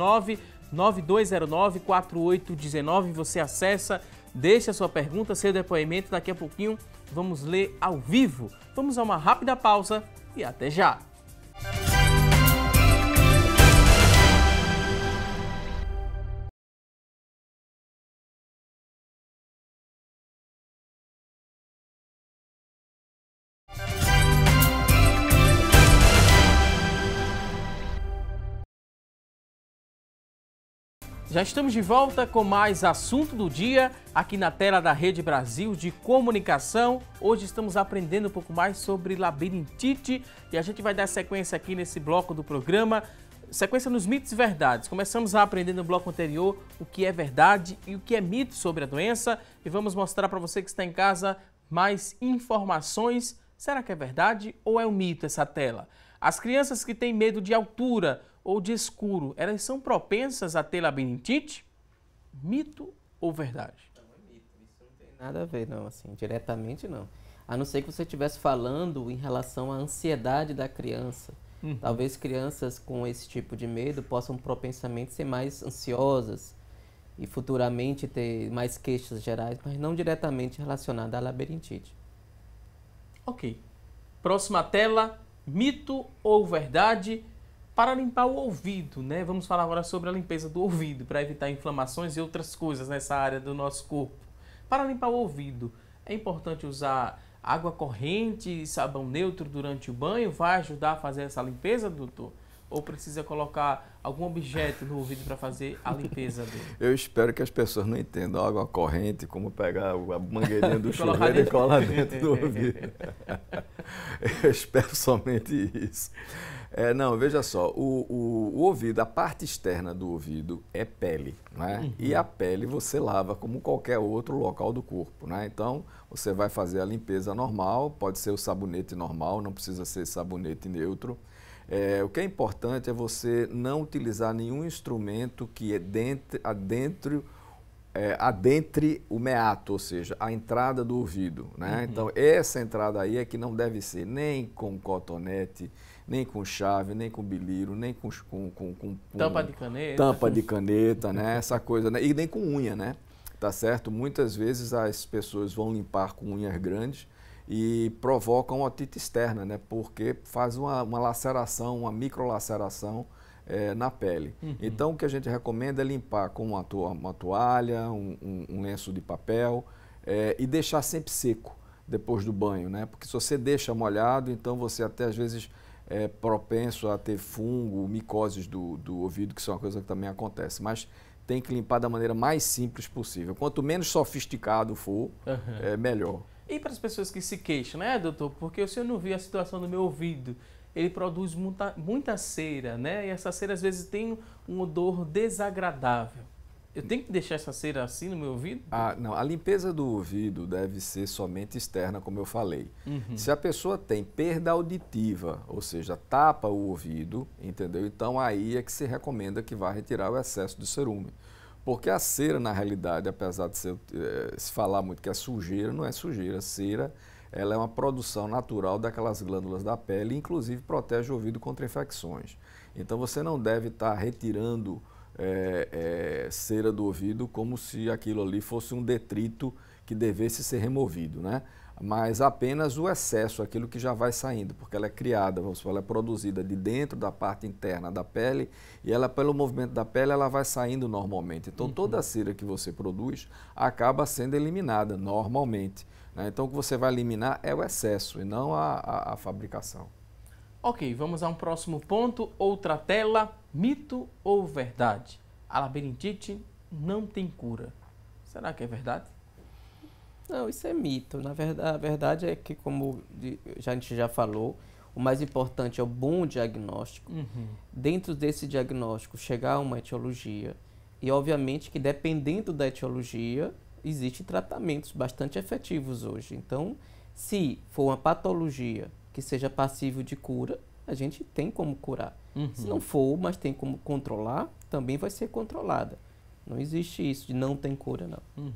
99209-4819. Você acessa, deixa a sua pergunta, seu depoimento. Daqui a pouquinho vamos ler ao vivo. Vamos a uma rápida pausa e até já! Já estamos de volta com mais assunto do dia aqui na tela da Rede Brasil de Comunicação. Hoje estamos aprendendo um pouco mais sobre labirintite e a gente vai dar sequência aqui nesse bloco do programa, sequência nos mitos e verdades. Começamos a aprender no bloco anterior o que é verdade e o que é mito sobre a doença e vamos mostrar para você que está em casa mais informações. Será que é verdade ou é um mito essa tela? As crianças que têm medo de altura ou de escuro, elas são propensas a ter labirintite? Mito ou verdade? Não é mito, isso não tem nada a ver, não, assim, diretamente não. A não ser que você estivesse falando em relação à ansiedade da criança. Talvez crianças com esse tipo de medo possam propensamente ser mais ansiosas e futuramente ter mais queixas gerais, mas não diretamente relacionada à labirintite. Ok. Próxima tela, mito ou verdade? Para limpar o ouvido, né? Vamos falar agora sobre a limpeza do ouvido, para evitar inflamações e outras coisas nessa área do nosso corpo. Para limpar o ouvido, é importante usar água corrente e sabão neutro durante o banho? Vai ajudar a fazer essa limpeza, doutor? Ou precisa colocar algum objeto no ouvido para fazer a limpeza dele? Eu espero que as pessoas não entendam água corrente como pegar a mangueirinha do chuveiro e colar dentro do ouvido. Eu espero somente isso. Não, veja só, o ouvido, a parte externa do ouvido é pele, né? E a pele você lava como qualquer outro local do corpo, né? Então, você vai fazer a limpeza normal, pode ser o sabonete normal, não precisa ser sabonete neutro. O que é importante é você não utilizar nenhum instrumento que adentre o meato, ou seja, a entrada do ouvido, né? Então, essa entrada aí é que não deve ser nem com cotonete, nem com chave, nem com biliro, nem com tampa de caneta. Tampa de caneta, né? Essa coisa, né? E nem com unha, né? Tá certo? Muitas vezes as pessoas vão limpar com unhas grandes e provocam otite externa, né? Porque faz uma laceração, uma microlaceração na pele. Então, o que a gente recomenda é limpar com uma toalha, um lenço de papel e deixar sempre seco depois do banho, né? Porque se você deixa molhado, então você até às vezes é propenso a ter fungo, micoses do ouvido, que isso é uma coisa que também acontece. Mas tem que limpar da maneira mais simples possível. Quanto menos sofisticado for, melhor. E para as pessoas que se queixam, né, doutor? Porque o senhor não viu a situação do meu ouvido. Ele produz muita cera, né? E essa cera às vezes tem um odor desagradável. Eu tenho que deixar essa cera assim no meu ouvido? Não, a limpeza do ouvido deve ser somente externa, como eu falei. Se a pessoa tem perda auditiva, ou seja, tapa o ouvido, entendeu? Então aí é que se recomenda que vá retirar o excesso de cerume. Porque a cera, na realidade, apesar de se falar muito que é sujeira, não é sujeira. A cera, ela é uma produção natural daquelas glândulas da pele e, inclusive, protege o ouvido contra infecções. Então, você não deve estar retirando cera do ouvido como se aquilo ali fosse um detrito que devesse ser removido, né? mas apenas o excesso, aquilo que já vai saindo, porque ela é criada, ela é produzida de dentro da parte interna da pele e ela, pelo movimento da pele, ela vai saindo normalmente. Então, toda a cera que você produz acaba sendo eliminada normalmente, né? Então, o que você vai eliminar é o excesso e não a fabricação. Ok, vamos a um próximo ponto. Outra tela, mito ou verdade? A labirintite não tem cura. Será que é verdade? Não, isso é mito. Na verdade, a verdade é que, como a gente já falou, o mais importante é o bom diagnóstico. Dentro desse diagnóstico, chegar a uma etiologia. E, obviamente, que dependendo da etiologia, existem tratamentos bastante efetivos hoje. Então, se for uma patologia que seja passível de cura, a gente tem como curar. Se não for, mas tem como controlar, também vai ser controlada. Não existe isso de não tem cura, não.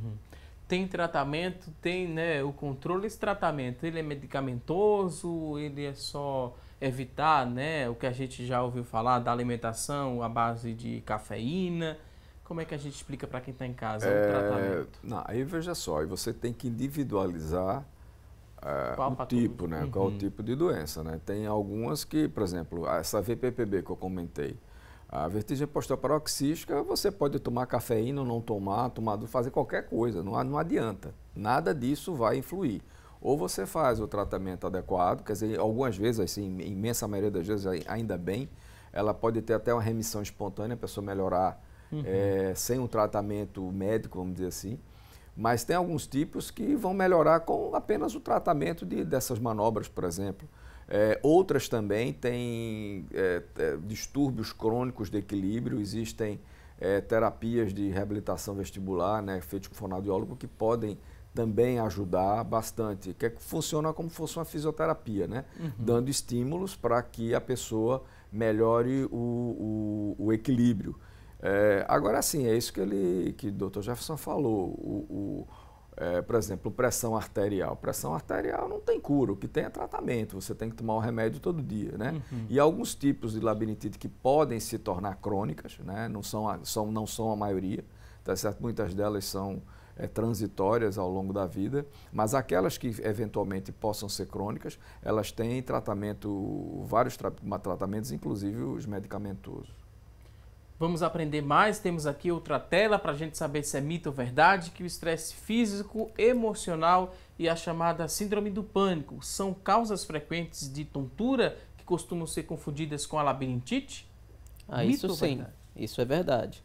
Tem tratamento, tem, né, o controle. Esse tratamento, ele é medicamentoso, ele é só evitar, né, o que a gente já ouviu falar da alimentação à base de cafeína. Como é que a gente explica para quem está em casa o tratamento? Não, aí veja só, aí você tem que individualizar o tipo, né? Qual o tipo de doença, né? Tem algumas que, por exemplo, essa VPPB que eu comentei, a vertigem postoparoxística, você pode tomar cafeína ou não tomar, fazer qualquer coisa, não adianta. Nada disso vai influir. Ou você faz o tratamento adequado, quer dizer, algumas vezes, assim, imensa maioria das vezes, ainda bem, ela pode ter até uma remissão espontânea, a pessoa melhorar sem um tratamento médico, vamos dizer assim. Mas tem alguns tipos que vão melhorar com apenas o tratamento dessas manobras, por exemplo. Outras também têm distúrbios crônicos de equilíbrio, existem terapias de reabilitação vestibular, né, feitas com fonoaudiólogo, que podem também ajudar bastante, que funciona como se fosse uma fisioterapia, né, dando estímulos para que a pessoa melhore o equilíbrio. Agora sim, é isso que o Dr. Jefferson falou. Por exemplo, pressão arterial. Pressão arterial não tem cura, o que tem é tratamento, você tem que tomar um remédio todo dia, né? E alguns tipos de labirintite que podem se tornar crônicas, né? Não são a maioria, tá certo? Muitas delas são transitórias ao longo da vida, mas aquelas que eventualmente possam ser crônicas, elas têm vários tratamentos, inclusive os medicamentosos. Vamos aprender mais, temos aqui outra tela para a gente saber se é mito ou verdade, que o estresse físico, emocional e a chamada síndrome do pânico são causas frequentes de tontura que costumam ser confundidas com a labirintite? Isso sim, isso é verdade.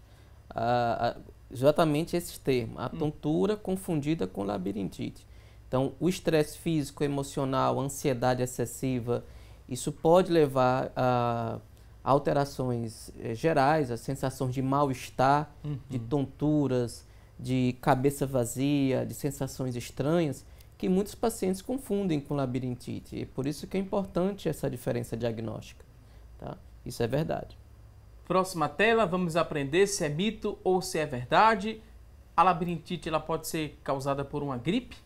Exatamente esses termos, a tontura confundida com labirintite. Então, o estresse físico, emocional, a ansiedade excessiva, isso pode levar a alterações gerais, a sensação de mal-estar, de tonturas, de cabeça vazia, de sensações estranhas, que muitos pacientes confundem com labirintite. E por isso que é importante essa diferença diagnóstica. Tá? Isso é verdade. Próxima tela, vamos aprender se é mito ou se é verdade. A labirintite ela pode ser causada por uma gripe?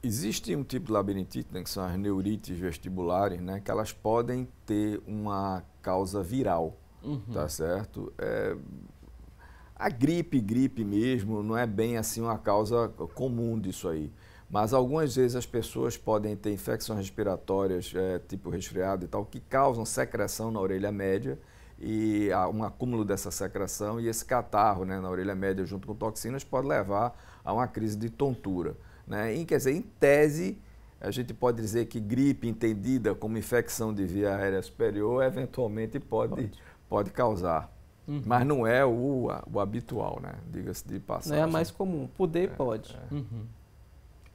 Existe um tipo de labirintite, né, que são as neurites vestibulares, né, que elas podem ter uma causa viral, tá certo? A gripe mesmo, não é bem assim uma causa comum disso aí. Mas algumas vezes as pessoas podem ter infecções respiratórias, tipo resfriado e tal, que causam secreção na orelha média e há um acúmulo dessa secreção, e esse catarro, né, na orelha média junto com toxinas pode levar a uma crise de tontura. Né? Quer dizer, em tese, a gente pode dizer que gripe entendida como infecção de via aérea superior eventualmente pode causar. Mas não é o habitual, né? Diga-se de passagem. Não é a mais comum, pode.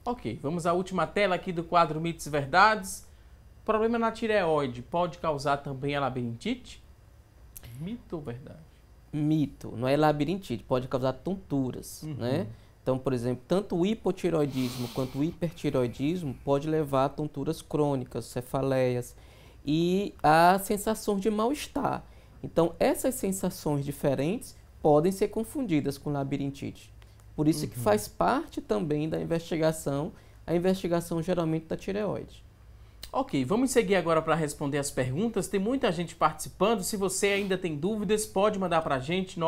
Ok, vamos à última tela aqui do quadro Mitos e Verdades. Problema na tireoide pode causar também a labirintite? Mito ou verdade? Mito, não é labirintite, pode causar tonturas, né? Então, por exemplo, tanto o hipotireoidismo quanto o hipertireoidismo pode levar a tonturas crônicas, cefaleias e a sensação de mal-estar. Então, essas sensações diferentes podem ser confundidas com labirintite. Por isso que faz parte também da investigação, a investigação geralmente da tireoide. Ok, vamos seguir agora para responder as perguntas. Tem muita gente participando. Se você ainda tem dúvidas, pode mandar para a gente.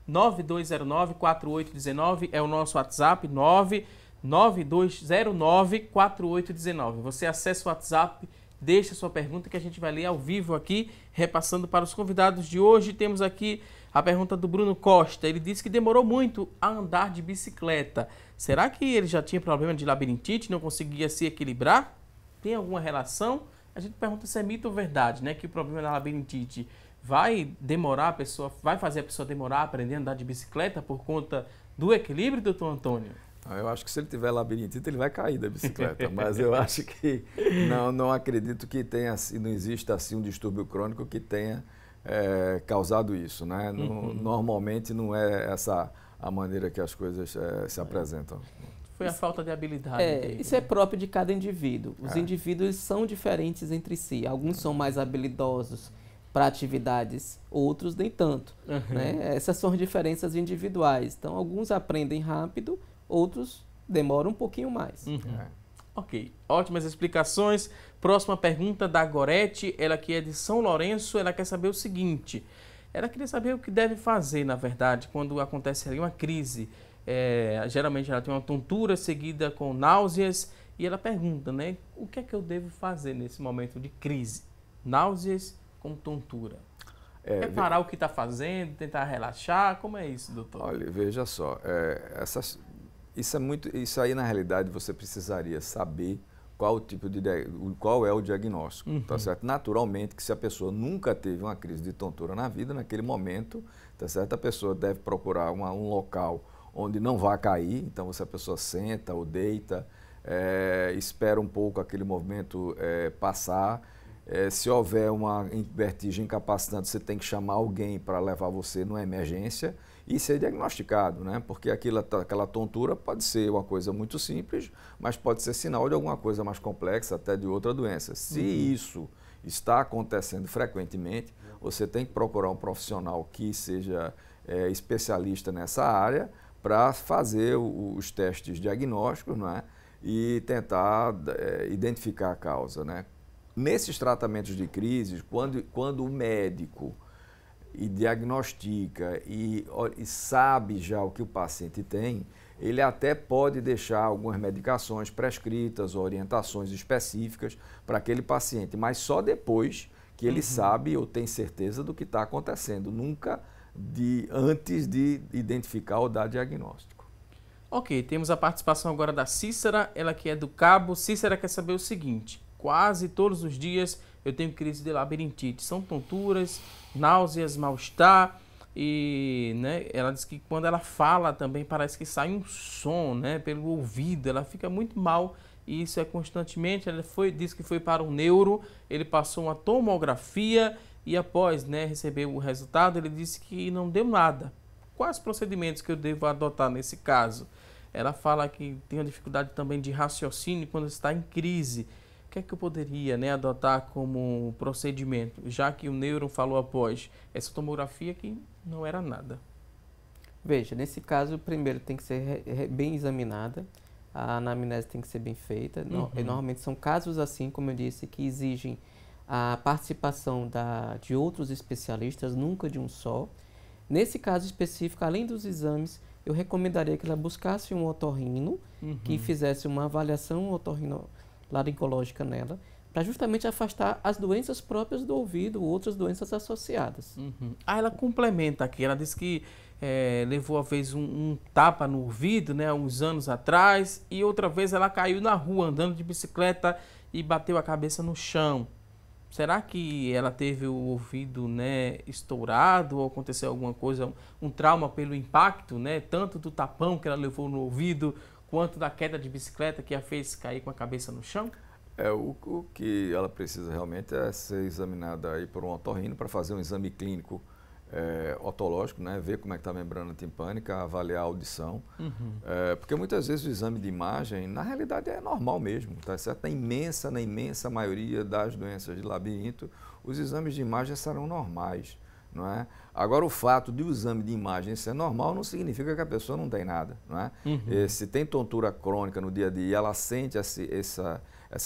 9209-4819 é o nosso WhatsApp, 9209-4819. Você acessa o WhatsApp, deixa sua pergunta que a gente vai ler ao vivo aqui, repassando para os convidados de hoje. Temos aqui a pergunta do Bruno Costa. Ele disse que demorou muito a andar de bicicleta. Será que ele já tinha problema de labirintite, não conseguia se equilibrar? Tem alguma relação? A gente pergunta se é mito ou verdade, né? Que o problema da labirintite vai demorar a pessoa, vai fazer a pessoa demorar a aprender a andar de bicicleta por conta do equilíbrio, doutor Antônio? Eu acho que se ele tiver labirintite, ele vai cair da bicicleta, mas eu acho que não acredito que tenha, não exista assim um distúrbio crônico que tenha causado isso, né? Normalmente não é essa a maneira que as coisas se apresentam. Foi a falta de habilidade dele. Isso é próprio de cada indivíduo. Os indivíduos são diferentes entre si. Alguns são mais habilidosos para atividades, outros nem tanto. Né? Essas são as diferenças individuais. Então, alguns aprendem rápido, outros demoram um pouquinho mais. Ok, ótimas explicações. Próxima pergunta da Gorete, ela que é de São Lourenço, ela quer saber o seguinte. Ela queria saber o que deve fazer, na verdade, quando acontece ali uma crise. Geralmente ela tem uma tontura seguida com náuseas e ela pergunta, né? O que é que eu devo fazer nesse momento de crise? Náuseas com tontura. Quer parar o que está fazendo, tentar relaxar? Como é isso, doutor? Olha, veja só, isso aí na realidade você precisaria saber qual é o diagnóstico, tá certo? Naturalmente que se a pessoa nunca teve uma crise de tontura na vida, naquele momento, tá certo? A pessoa deve procurar um local onde não vai cair, então se a pessoa senta ou deita, espera um pouco aquele movimento passar. Se houver uma vertigem incapacitante, você tem que chamar alguém para levar você numa emergência e ser diagnosticado, né? Porque aquela tontura pode ser uma coisa muito simples, mas pode ser sinal de alguma coisa mais complexa, até de outra doença. Se isso está acontecendo frequentemente, você tem que procurar um profissional que seja especialista nessa área para fazer os testes diagnósticos, né? E tentar identificar a causa, né? Nesses tratamentos de crise, quando o médico diagnostica e sabe já o que o paciente tem, ele até pode deixar algumas medicações prescritas, orientações específicas para aquele paciente, mas só depois que ele sabe ou tem certeza do que está acontecendo, nunca antes de identificar ou dar diagnóstico. Ok, temos a participação agora da Cícera, ela que é do Cabo. Cícera quer saber o seguinte: quase todos os dias eu tenho crise de labirintite. São tonturas, náuseas, mal-estar. E né, ela diz que quando ela fala também parece que sai um som, né, pelo ouvido. Ela fica muito mal e isso é constantemente. Ela disse que foi para um neuro, ele passou uma tomografia e após receber o resultado ele disse que não deu nada. Quais procedimentos que eu devo adotar nesse caso? Ela fala que tem uma dificuldade também de raciocínio quando está em crise. O que é que eu poderia adotar como procedimento, já que o neuro falou após essa tomografia que não era nada? Veja, nesse caso, primeiro tem que ser bem examinada, a anamnese tem que ser bem feita. Normalmente são casos assim, como eu disse, que exigem a participação de outros especialistas, nunca de um só. Nesse caso específico, além dos exames, eu recomendaria que ela buscasse um otorrino, que fizesse uma avaliação otorrinolaringológica nela, para justamente afastar as doenças próprias do ouvido ou outras doenças associadas. Ela complementa aqui, ela disse que levou uma vez um tapa no ouvido, há uns anos atrás, e outra vez ela caiu na rua andando de bicicleta e bateu a cabeça no chão. Será que ela teve o ouvido estourado ou aconteceu alguma coisa, um trauma pelo impacto, tanto do tapão que ela levou no ouvido, quanto da queda de bicicleta que a fez cair com a cabeça no chão? O que ela precisa realmente é ser examinada aí por um otorrino para fazer um exame clínico otológico, ver como é que está a membrana timpânica, avaliar a audição. Porque muitas vezes o exame de imagem, na realidade, é normal mesmo, tá certo? Na imensa maioria das doenças de labirinto, os exames de imagem serão normais, não é? Agora, o fato de o exame de imagem ser normal não significa que a pessoa não tem nada, não é? Se tem tontura crônica no dia a dia e ela sente essa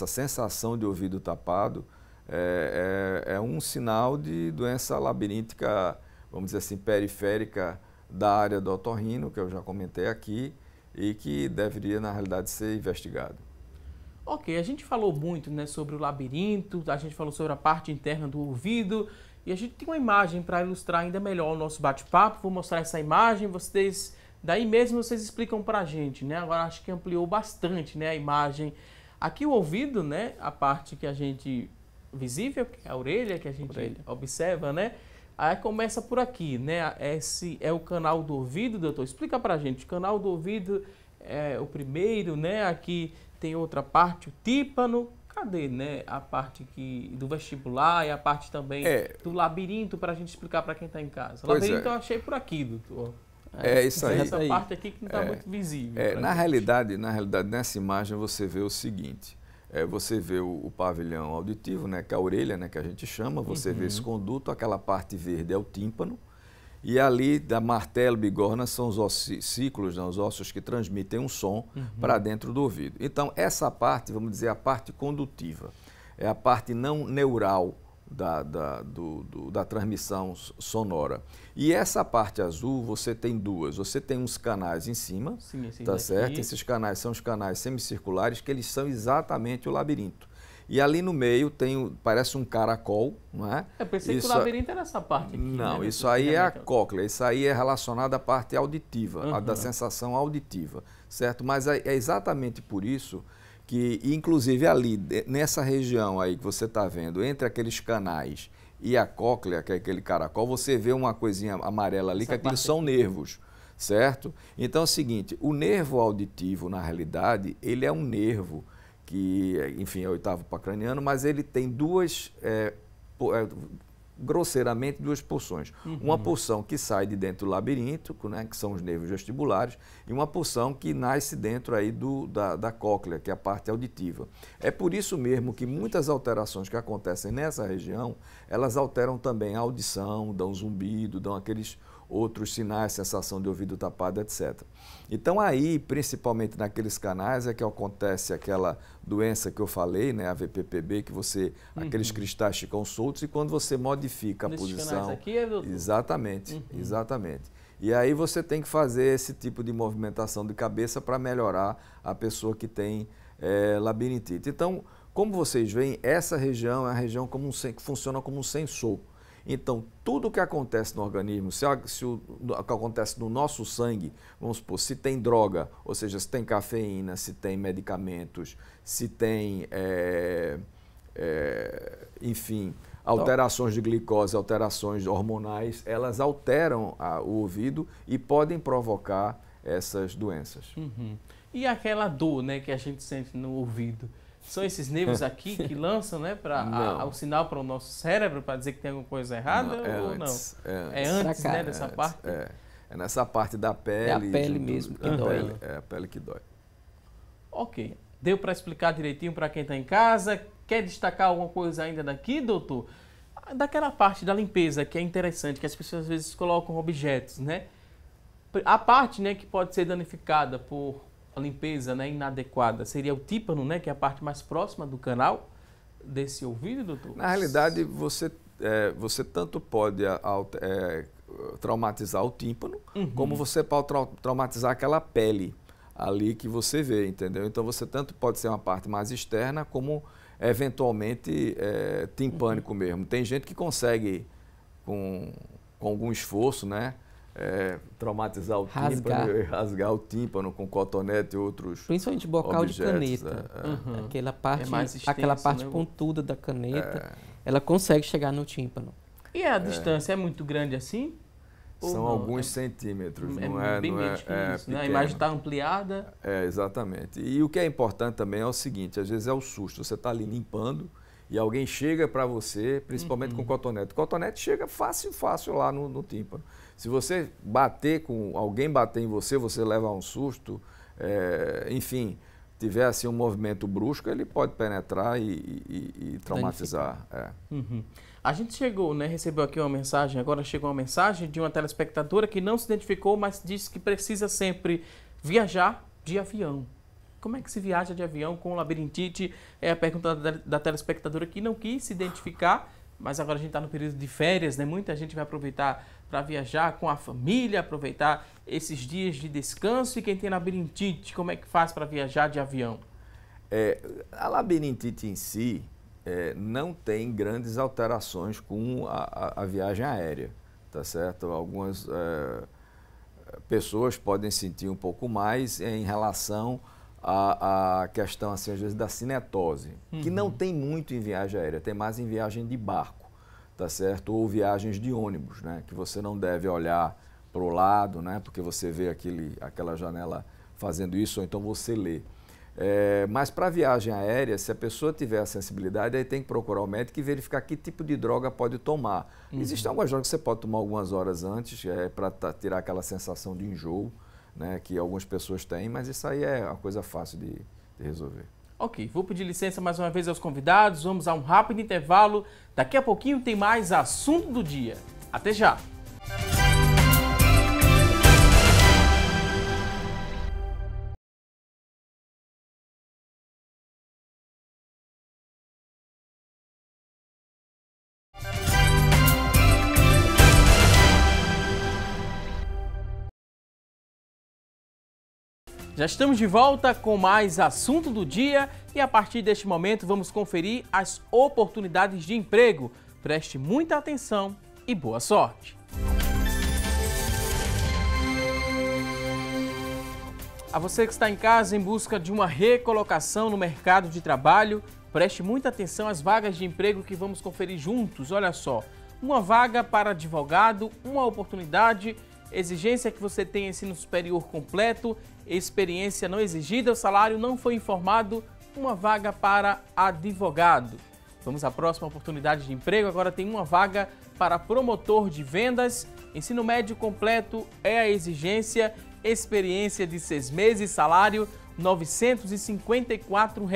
sensação de ouvido tapado, é um sinal de doença labiríntica, vamos dizer assim, periférica da área do otorrino, que eu já comentei aqui, e que deveria, na realidade, ser investigado. Ok, a gente falou muito, né, sobre o labirinto, a gente falou sobre a parte interna do ouvido e a gente tem uma imagem para ilustrar ainda melhor o nosso bate-papo. Vou mostrar essa imagem, daí mesmo vocês explicam para a gente, né? Agora acho que ampliou bastante, né, a imagem. Aqui o ouvido, né, a parte que a gente visível, que é a orelha, que a gente observa, né? Aí começa por aqui, né? Esse é o canal do ouvido, doutor. Explica para a gente. O canal do ouvido é o primeiro, né? Aqui tem outra parte, o tímpano. Cadê, né? A parte do vestibular e a parte também do labirinto, para a gente explicar para quem está em casa. O labirinto eu achei por aqui, doutor. É isso aí. Essa parte aqui que não está muito visível. Na realidade, nessa imagem você vê o seguinte. Você vê o pavilhão auditivo, né, que é a orelha, né, que a gente chama. Você vê esse conduto, aquela parte verde é o tímpano. E ali, da martelo, bigorna, são os ossículos, né, os ossos que transmitem um som para dentro do ouvido. Então, essa parte, vamos dizer, a parte condutiva, é a parte não neural da transmissão sonora. E essa parte azul, você tem duas. Você tem uns canais em cima, tá certo? Esses canais são os canais semicirculares, que eles são exatamente o labirinto. E ali no meio parece um caracol, não é? Eu pensei que o labirinto era essa parte aqui. Não, né? Isso aí é a cóclea, isso aí é relacionado à parte auditiva, a da sensação auditiva, certo? Mas é exatamente por isso que, inclusive ali, nessa região aí que você está vendo, entre aqueles canais e a cóclea, que é aquele caracol, você vê uma coisinha amarela ali, que aqueles são nervos, certo? Então é o seguinte, o nervo auditivo, na realidade, ele é um nervo que, enfim, é o oitavo craniano, mas ele tem grosseiramente duas porções. Uma porção que sai de dentro do labirinto, né, que são os nervos vestibulares, e uma porção que nasce dentro aí da cóclea, que é a parte auditiva. É por isso mesmo que muitas alterações que acontecem nessa região, elas alteram também a audição, dão zumbido, dão aqueles outros sinais, sensação de ouvido tapado, etc. Então aí, principalmente naqueles canais, é que acontece aquela doença que eu falei, né, a VPPB, que aqueles cristais ficam soltos e quando você modifica a posição... Aqui é do... Exatamente, exatamente. E aí você tem que fazer esse tipo de movimentação de cabeça para melhorar a pessoa que tem labirintite. Então, como vocês veem, essa região é a região que funciona como um sensor. Então, tudo o que acontece no organismo, o que acontece no nosso sangue, vamos supor, se tem droga, ou seja, se tem cafeína, se tem medicamentos, se tem, enfim, alterações de glicose, alterações hormonais, elas alteram o ouvido e podem provocar essas doenças. E aquela dor, né, que a gente sente no ouvido? São esses nervos aqui que lançam, né, o sinal para o nosso cérebro para dizer que tem alguma coisa errada ou não? É antes, né, dessa parte? É nessa parte da pele. É a pele mesmo que dói. É a pele que dói. Ok. Deu para explicar direitinho para quem está em casa? Quer destacar alguma coisa ainda daqui, doutor? Daquela parte da limpeza que é interessante, que as pessoas às vezes colocam objetos, né? A parte, né, que pode ser danificada por a limpeza, né, inadequada, seria o tímpano, né, que é a parte mais próxima do canal desse ouvido, doutor? Na realidade, você tanto pode traumatizar o tímpano, como você pode traumatizar aquela pele ali que você vê, entendeu? Então, você tanto pode ser uma parte mais externa, como eventualmente timpânico mesmo. Tem gente que consegue, com algum esforço, né, traumatizar o tímpano e rasgar o tímpano com cotonete e outros principalmente bocal objetos, de caneta. Aquela parte, extenso, aquela parte né, pontuda da caneta, ela consegue chegar no tímpano. E a distância é muito grande assim? São alguns centímetros, não é pequeno, né? A imagem está ampliada. Exatamente. E o que é importante também é o seguinte, às vezes é o susto, você está ali limpando e alguém chega para você, principalmente com cotonete. O cotonete chega fácil lá no tímpano. Se você alguém bater em você, você leva um susto, enfim, tiver assim um movimento brusco, ele pode penetrar e traumatizar. A gente recebeu aqui uma mensagem, agora chegou uma mensagem de uma telespectadora que não se identificou, mas disse que precisa sempre viajar de avião. Como é que se viaja de avião com labirintite? É a pergunta da telespectadora que não quis se identificar, mas agora a gente está no período de férias, né? Muita gente vai aproveitar para viajar com a família, aproveitar esses dias de descanso. E quem tem labirintite, como é que faz para viajar de avião? A labirintite em si não tem grandes alterações com a viagem aérea, tá certo? Algumas pessoas podem sentir um pouco mais em relação à questão, assim, às vezes, da cinetose, que não tem muito em viagem aérea, tem mais em viagem de barco, tá certo? Ou viagens de ônibus, né? Que você não deve olhar para o lado, né? Porque você vê aquela janela fazendo isso, ou então você lê. Mas para viagem aérea, se a pessoa tiver a sensibilidade, aí tem que procurar o médico e verificar que tipo de droga pode tomar. Existem algumas drogas que você pode tomar algumas horas antes, para tirar aquela sensação de enjoo, né, que algumas pessoas têm, mas isso aí é uma coisa fácil de resolver. Ok, vou pedir licença mais uma vez aos convidados, vamos a um rápido intervalo. Daqui a pouquinho tem mais assunto do dia. Até já! Já estamos de volta com mais assunto do dia e a partir deste momento vamos conferir as oportunidades de emprego. Preste muita atenção e boa sorte! A você que está em casa em busca de uma recolocação no mercado de trabalho, preste muita atenção às vagas de emprego que vamos conferir juntos. Olha só, uma vaga para advogado, uma oportunidade, exigência que você tenha ensino superior completo, experiência não exigida, o salário não foi informado, uma vaga para advogado. Vamos à próxima oportunidade de emprego, agora tem uma vaga para promotor de vendas, ensino médio completo é a exigência, experiência de 6 meses, salário R$ 954.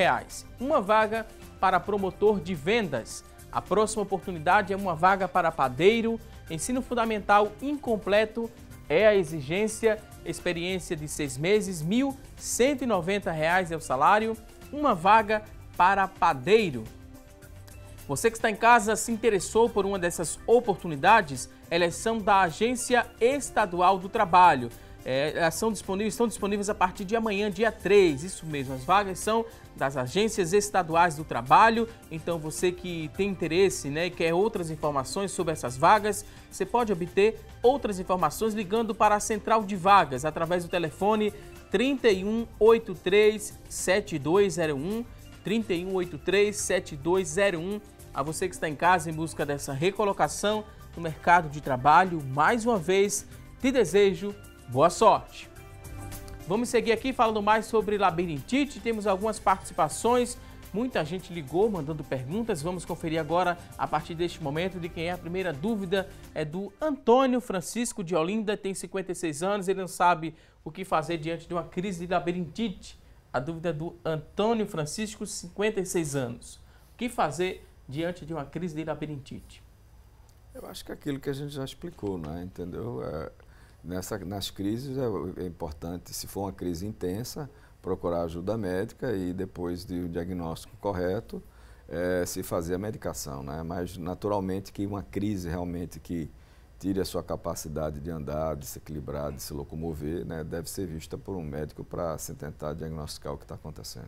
Uma vaga para promotor de vendas. A próxima oportunidade é uma vaga para padeiro, ensino fundamental incompleto é a exigência, experiência de 6 meses, R$ 1.190 é o salário, uma vaga para padeiro. Você que está em casa se interessou por uma dessas oportunidades, elas são da Agência Estadual do Trabalho. Elas estão disponíveis a partir de amanhã, dia 3, isso mesmo, as vagas são das Agências Estaduais do Trabalho, então você que tem interesse, né, e quer outras informações sobre essas vagas, você pode obter outras informações ligando para a Central de Vagas, através do telefone 3183-7201, 3183-7201, a você que está em casa em busca dessa recolocação no mercado de trabalho, mais uma vez, te desejo boa sorte! Vamos seguir aqui falando mais sobre labirintite, temos algumas participações, muita gente ligou mandando perguntas, vamos conferir agora a partir deste momento de quem é. A primeira dúvida é do Antônio Francisco de Olinda, tem 56 anos, ele não sabe o que fazer diante de uma crise de labirintite. A dúvida é do Antônio Francisco, 56 anos. O que fazer diante de uma crise de labirintite? Eu acho que é aquilo que a gente já explicou, né? Entendeu? Nas crises é importante, se for uma crise intensa, procurar ajuda médica e depois do diagnóstico correto, se fazer a medicação, né? Mas naturalmente que uma crise realmente que tire a sua capacidade de andar, de se equilibrar, de se locomover, né, deve ser vista por um médico para se tentar diagnosticar o que está acontecendo.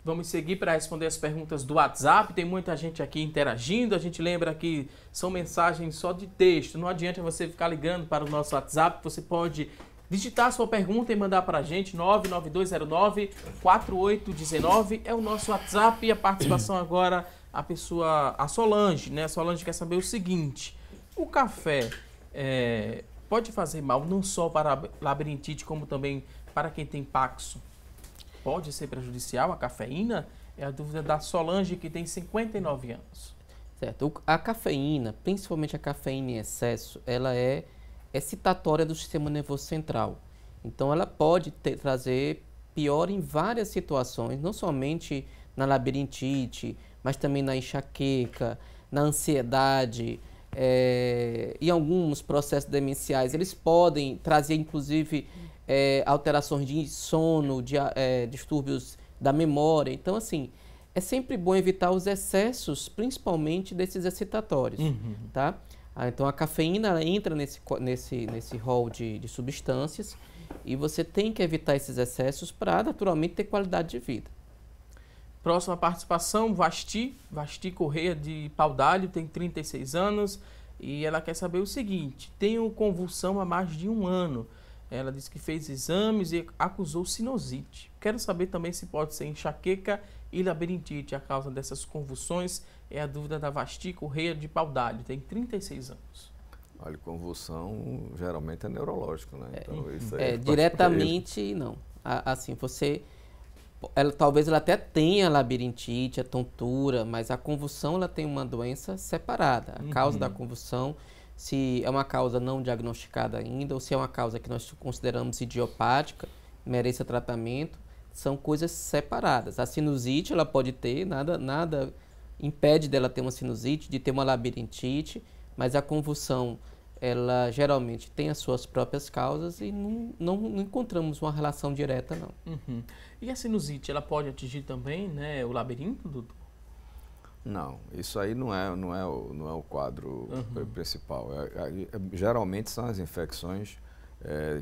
Vamos seguir para responder as perguntas do WhatsApp, tem muita gente aqui interagindo, a gente lembra que são mensagens só de texto, não adianta você ficar ligando para o nosso WhatsApp, você pode digitar a sua pergunta e mandar para a gente, 99209-4819, é o nosso WhatsApp. E a participação agora, a Solange, né? A Solange quer saber o seguinte, o café pode fazer mal não só para a labirintite, como também para quem tem Paxo? Pode ser prejudicial a cafeína? É a dúvida da Solange, que tem 59 anos. Certo. A cafeína, principalmente a cafeína em excesso, ela é excitatória do sistema nervoso central. Então, ela pode trazer pior em várias situações, não somente na labirintite, mas também na enxaqueca, na ansiedade, em alguns processos demenciais. Eles podem trazer, inclusive, alterações de sono, distúrbios da memória. Então, assim, É sempre bom evitar os excessos, principalmente desses excitatórios, tá? Então a cafeína ela entra nesse rol de substâncias e você tem que evitar esses excessos para naturalmente ter qualidade de vida. Próxima participação, Vasti Correia de Paudalho, tem 36 anos e ela quer saber o seguinte: tenho convulsão há mais de 1 ano. Ela disse que fez exames e acusou sinusite. Quero saber também se pode ser enxaqueca e labirintite a causa dessas convulsões. É a dúvida da Vasti Correia de Paudalho, tem 36 anos. Olha, convulsão geralmente é neurológico, né? Então, isso diretamente não. Assim, talvez ela até tenha labirintite, a tontura, mas a convulsão ela tem uma doença separada. A causa da convulsão, se é uma causa não diagnosticada ainda, ou se é uma causa que nós consideramos idiopática, mereça tratamento, são coisas separadas. A sinusite, ela pode ter, nada impede dela ter uma sinusite, de ter uma labirintite, mas a convulsão, ela geralmente tem as suas próprias causas e não encontramos uma relação direta, não. E a sinusite, ela pode atingir também, né, o labirinto, doutor? Não, isso aí não é o quadro principal. Geralmente são as infecções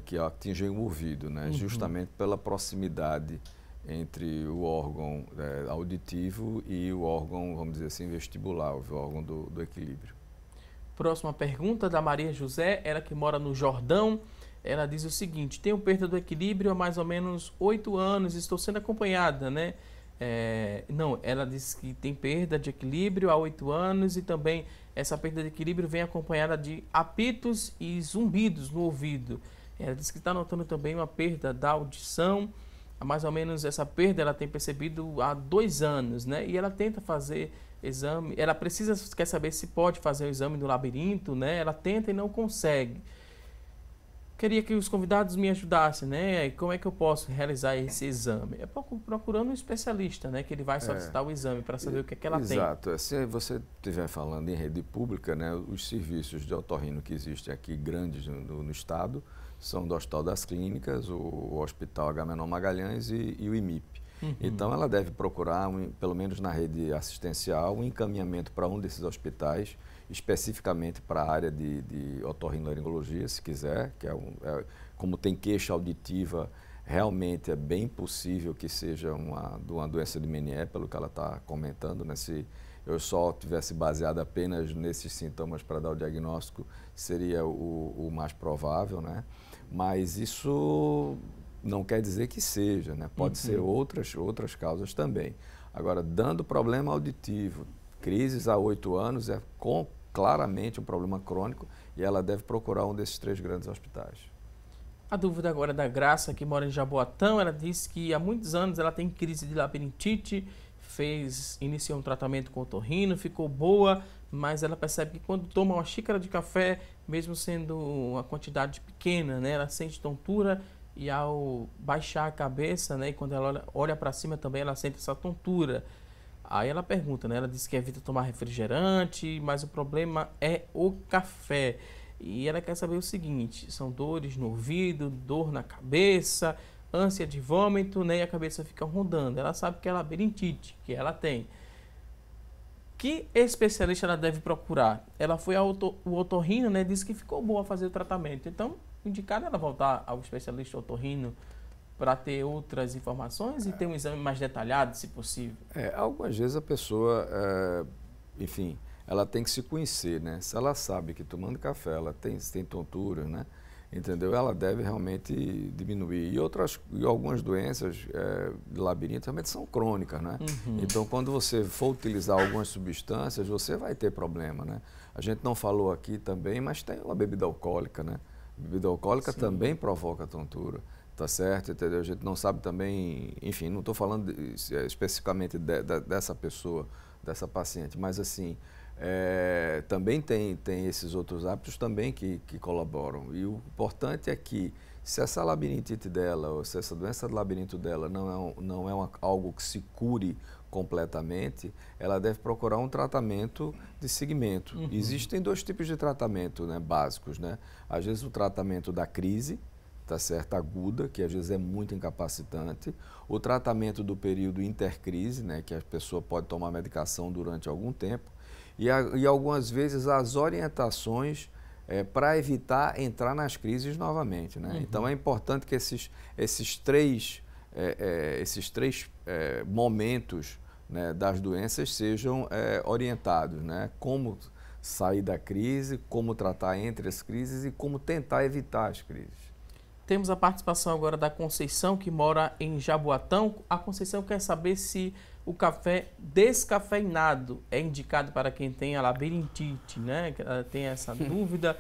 que atingem o ouvido, né? Justamente pela proximidade entre o órgão auditivo e o órgão, vamos dizer assim, vestibular, o órgão do equilíbrio. Próxima pergunta da Maria José, ela que mora no Jordão. Ela diz o seguinte: tenho perda do equilíbrio há mais ou menos 8 anos, estou sendo acompanhada, né? Ela diz que tem perda de equilíbrio há 8 anos e também essa perda de equilíbrio vem acompanhada de apitos e zumbidos no ouvido. Ela diz que está notando também uma perda da audição. Mais ou menos essa perda ela tem percebido há 2 anos, né? E ela tenta fazer exame, ela quer saber se pode fazer o exame do labirinto, né? Ela tenta e não consegue. Queria que os convidados me ajudassem, né? Como é que eu posso realizar esse exame? É procurando um especialista, né? Que ele vai solicitar o exame para saber o que é que ela tem. Exato. Se você estiver falando em rede pública, né? Os serviços de otorrino que existem aqui, grandes no estado, são do Hospital das Clínicas, o Hospital Agamenon Magalhães e o IMIP. Então, ela deve procurar, pelo menos na rede assistencial, um encaminhamento para um desses hospitais, especificamente para a área de otorrinolaringologia, se quiser, que como tem queixa auditiva, realmente é bem possível que seja uma doença de Meniere, pelo que ela está comentando, né? Se eu só tivesse baseado apenas nesses sintomas para dar o diagnóstico, seria o mais provável, né? Mas isso não quer dizer que seja, né? Pode ser outras causas também. Agora, dando problema auditivo, crises há 8 anos, é claramente um problema crônico e ela deve procurar um desses 3 grandes hospitais. A dúvida agora é da Graça, que mora em Jaboatão. Ela disse que há muitos anos ela tem crise de labirintite, iniciou um tratamento com otorrino, ficou boa, mas ela percebe que quando toma uma xícara de café, mesmo sendo uma quantidade pequena, né, ela sente tontura e ao baixar a cabeça, né, e quando ela olha para cima também ela sente essa tontura. Aí ela pergunta, né, ela diz que evita tomar refrigerante, mas o problema é o café. E ela quer saber o seguinte: são dores no ouvido, dor na cabeça, ânsia de vômito, né, e a cabeça fica rondando. Ela sabe que é labirintite, que ela tem. Que especialista ela deve procurar? Ela foi ao otorrino, né, disse que ficou boa a fazer o tratamento. Então, indicado ela voltar ao especialista otorrino para ter outras informações e ter um exame mais detalhado, se possível. Algumas vezes a pessoa, enfim, ela tem que se conhecer, né? Se ela sabe que tomando café ela tem tontura, né? Entendeu? Ela deve realmente diminuir. E algumas doenças de labirinto realmente são crônicas, né? Então, quando você for utilizar algumas substâncias, você vai ter problema, né? A gente não falou aqui também, mas tem uma bebida alcoólica, né? A bebida alcoólica também provoca tontura, tá certo? Entendeu? A gente não sabe também, enfim, não estou falando especificamente dessa pessoa, dessa paciente, mas assim, também tem esses outros hábitos também que colaboram. E o importante é que, se essa labirintite dela, ou se essa doença do labirinto dela não é algo que se cure completamente, ela deve procurar um tratamento de segmento. Existem 2 tipos de tratamento, né, básicos, né? Às vezes o tratamento da crise, tá certo, aguda, que às vezes é muito incapacitante, o tratamento do período intercrise, né, que a pessoa pode tomar medicação durante algum tempo, e algumas vezes as orientações para evitar entrar nas crises novamente, né? Então é importante que esses três momentos, né, das doenças sejam orientados, né? Como sair da crise, como tratar entre as crises e como tentar evitar as crises. Temos a participação agora da Conceição, que mora em Jaboatão. A Conceição quer saber se o café descafeinado é indicado para quem tem a labirintite, né? Ela tem essa dúvida.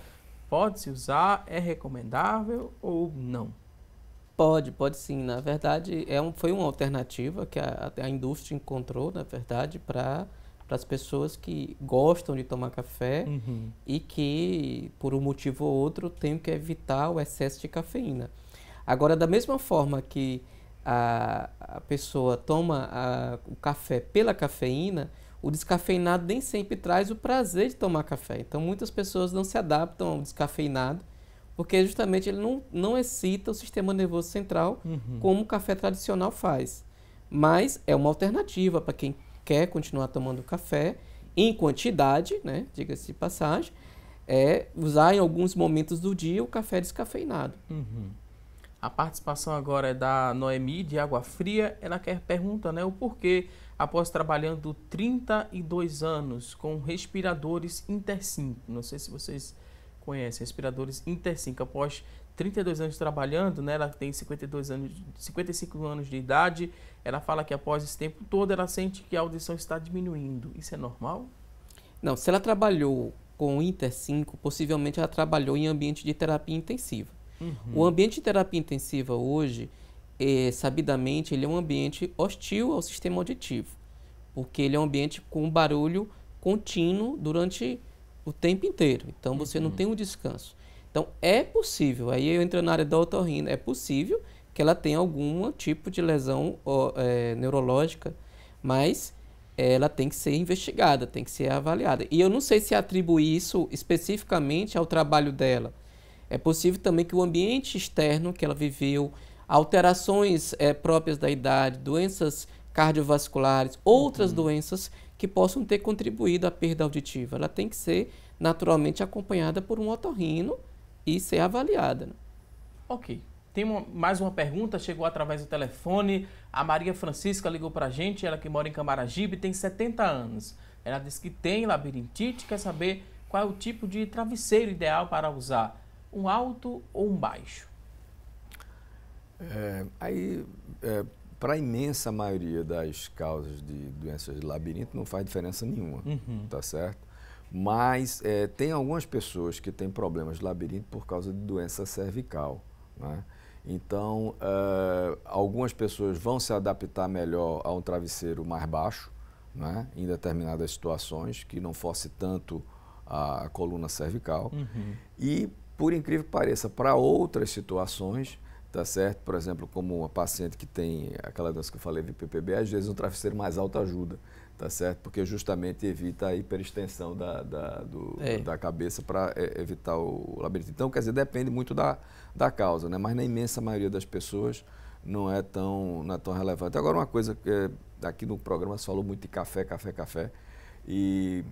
Pode-se usar? É recomendável ou não? Pode sim. Na verdade, foi uma alternativa que a indústria encontrou, na verdade, para as pessoas que gostam de tomar café e que, por um motivo ou outro, têm que evitar o excesso de cafeína. Agora, da mesma forma que a pessoa toma o café pela cafeína, o descafeinado nem sempre traz o prazer de tomar café. Então, muitas pessoas não se adaptam ao descafeinado, porque justamente ele não excita o sistema nervoso central como o café tradicional faz. Mas é uma alternativa para quem quer continuar tomando café em quantidade, né, diga-se de passagem, usar em alguns momentos do dia o café descafeinado. A participação agora é da Noemi, de Água Fria. Ela pergunta, né, o porquê, após trabalhando 32 anos com respiradores Inter5. Não sei se vocês conhecem, respiradores Inter5. Após 32 anos trabalhando, né, ela tem 55 anos de idade. Ela fala que após esse tempo todo ela sente que a audição está diminuindo. Isso é normal? Não, se ela trabalhou com o Inter5, possivelmente ela trabalhou em ambiente de terapia intensiva. O ambiente de terapia intensiva hoje, sabidamente, ele é um ambiente hostil ao sistema auditivo, porque ele é um ambiente com barulho contínuo durante o tempo inteiro. Então, você não tem um descanso. Então, é possível, aí eu entro na área da otorrino, é possível que ela tenha algum tipo de lesão neurológica, mas ela tem que ser investigada, tem que ser avaliada. E eu não sei se atribuir isso especificamente ao trabalho dela. É possível também que o ambiente externo que ela viveu, alterações próprias da idade, doenças cardiovasculares, outras doenças que possam ter contribuído à perda auditiva. Ela tem que ser naturalmente acompanhada por um otorrino e ser avaliada. Né? Ok. Tem mais uma pergunta, chegou através do telefone. A Maria Francisca ligou para a gente, ela que mora em Camaragibe, tem 70 anos. Ela disse que tem labirintite, quer saber qual é o tipo de travesseiro ideal para usar. Um alto ou um baixo? Para a imensa maioria das causas de doenças de labirinto não faz diferença nenhuma, tá certo? Mas tem algumas pessoas que têm problemas de labirinto por causa de doença cervical, né? Então, algumas pessoas vão se adaptar melhor a um travesseiro mais baixo, né? Em determinadas situações, que não force tanto a coluna cervical. E, por incrível que pareça, para outras situações, tá certo? Por exemplo, como uma paciente que tem aquela doença que eu falei, VPPB, às vezes um travesseiro mais alto ajuda, tá certo? Porque justamente evita a hiperextensão da cabeça para evitar o labirinto. Então, quer dizer, depende muito da causa, né? Mas na imensa maioria das pessoas não é tão relevante. Agora, uma coisa que aqui no programa se falou muito de café, e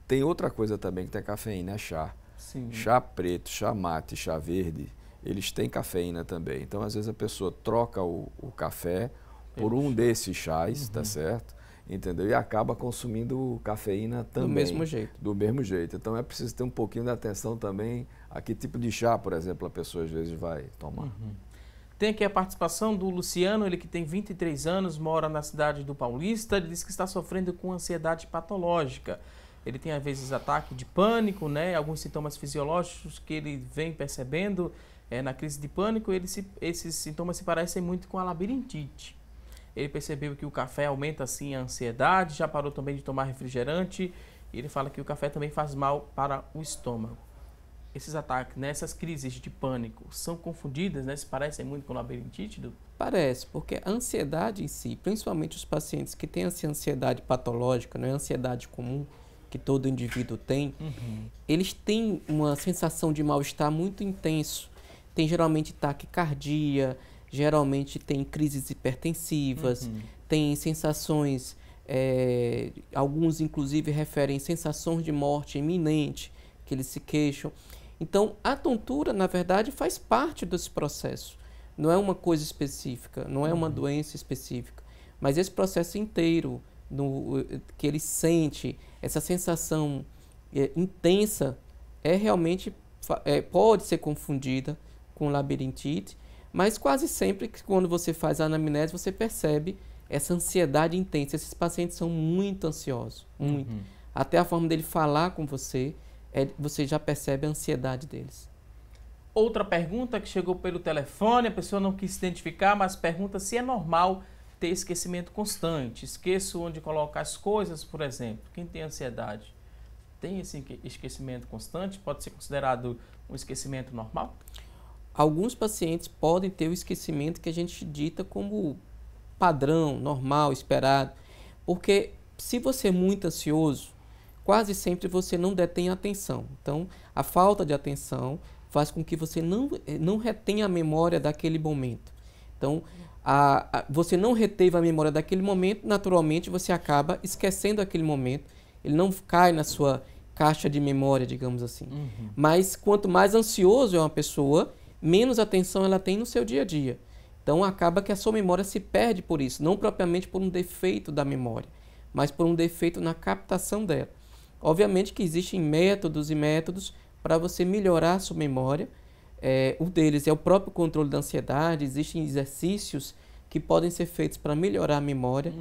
tem outra coisa também que tem cafeína, é chá. Sim. Chá preto, chá mate, chá verde, eles têm cafeína também. Então, às vezes, a pessoa troca o café por um desses chás, tá certo? Entendeu? E acaba consumindo cafeína também. Do mesmo jeito. Então, é preciso ter um pouquinho de atenção também a que tipo de chá, por exemplo, a pessoa às vezes vai tomar. Tem aqui a participação do Luciano, ele que tem 23 anos, mora na cidade do Paulista. Ele diz que está sofrendo com ansiedade patológica. Ele tem, às vezes, ataque de pânico, né? Alguns sintomas fisiológicos que ele vem percebendo na crise de pânico. Esses sintomas se parecem muito com a labirintite. Ele percebeu que o café aumenta, assim, a ansiedade, já parou também de tomar refrigerante. E ele fala que o café também faz mal para o estômago. Esses ataques, né, essas crises de pânico, são confundidas, né? Se parecem muito com labirintite? Parece, porque a ansiedade em si, principalmente os pacientes que têm essa ansiedade patológica, não é ansiedade comum, que todo indivíduo tem, eles têm uma sensação de mal-estar muito intenso. tem geralmente taquicardia, geralmente tem crises hipertensivas, tem sensações, alguns inclusive referem sensações de morte iminente, que eles se queixam. Então, a tontura, na verdade, faz parte desse processo. Não é uma coisa específica, não é uma doença específica, mas esse processo inteiro, que ele sente, essa sensação intensa, realmente pode ser confundida com labirintite, mas quase sempre que quando você faz a anamnese, você percebe essa ansiedade intensa. Esses pacientes são muito ansiosos, muito. Até a forma dele falar com você, você já percebe a ansiedade deles. Outra pergunta que chegou pelo telefone, a pessoa não quis se identificar, mas pergunta se é normal ter esquecimento constante. Esqueço onde colocar as coisas, por exemplo. Quem tem ansiedade tem esse esquecimento constante? Pode ser considerado um esquecimento normal? Alguns pacientes podem ter o esquecimento que a gente dita como padrão, normal, esperado. Porque se você é muito ansioso, quase sempre você não detém a atenção. Então, a falta de atenção faz com que você não retenha a memória daquele momento. Então, você não reteve a memória daquele momento, naturalmente você acaba esquecendo aquele momento. Ele não cai na sua caixa de memória, digamos assim. Mas quanto mais ansioso é uma pessoa, menos atenção ela tem no seu dia a dia. Então, acaba que a sua memória se perde por isso, não propriamente por um defeito da memória, mas por um defeito na captação dela. Obviamente que existem métodos e métodos para você melhorar a sua memória. Um deles é o próprio controle da ansiedade. Existem exercícios que podem ser feitos para melhorar a memória,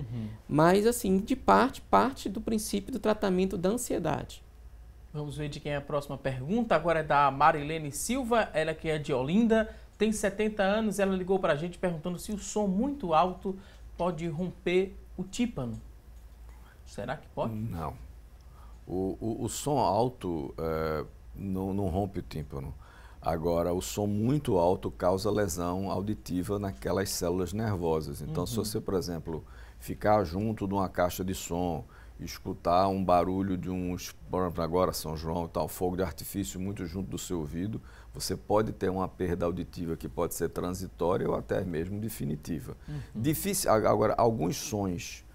mas assim, de parte do princípio do tratamento da ansiedade. Vamos ver de quem é a próxima pergunta. Agora é da Marilene Silva, ela que é de Olinda, tem 70 anos, ela ligou para a gente perguntando se o som muito alto pode romper o tímpano. Será que pode? Não. O som alto não rompe o tímpano. Agora, o som muito alto causa lesão auditiva naquelas células nervosas. Então, se você, por exemplo, ficar junto de uma caixa de som, escutar um barulho de agora São João e tal, fogo de artifício muito junto do seu ouvido, você pode ter uma perda auditiva que pode ser transitória ou até mesmo definitiva. Difícil. Agora, alguns sons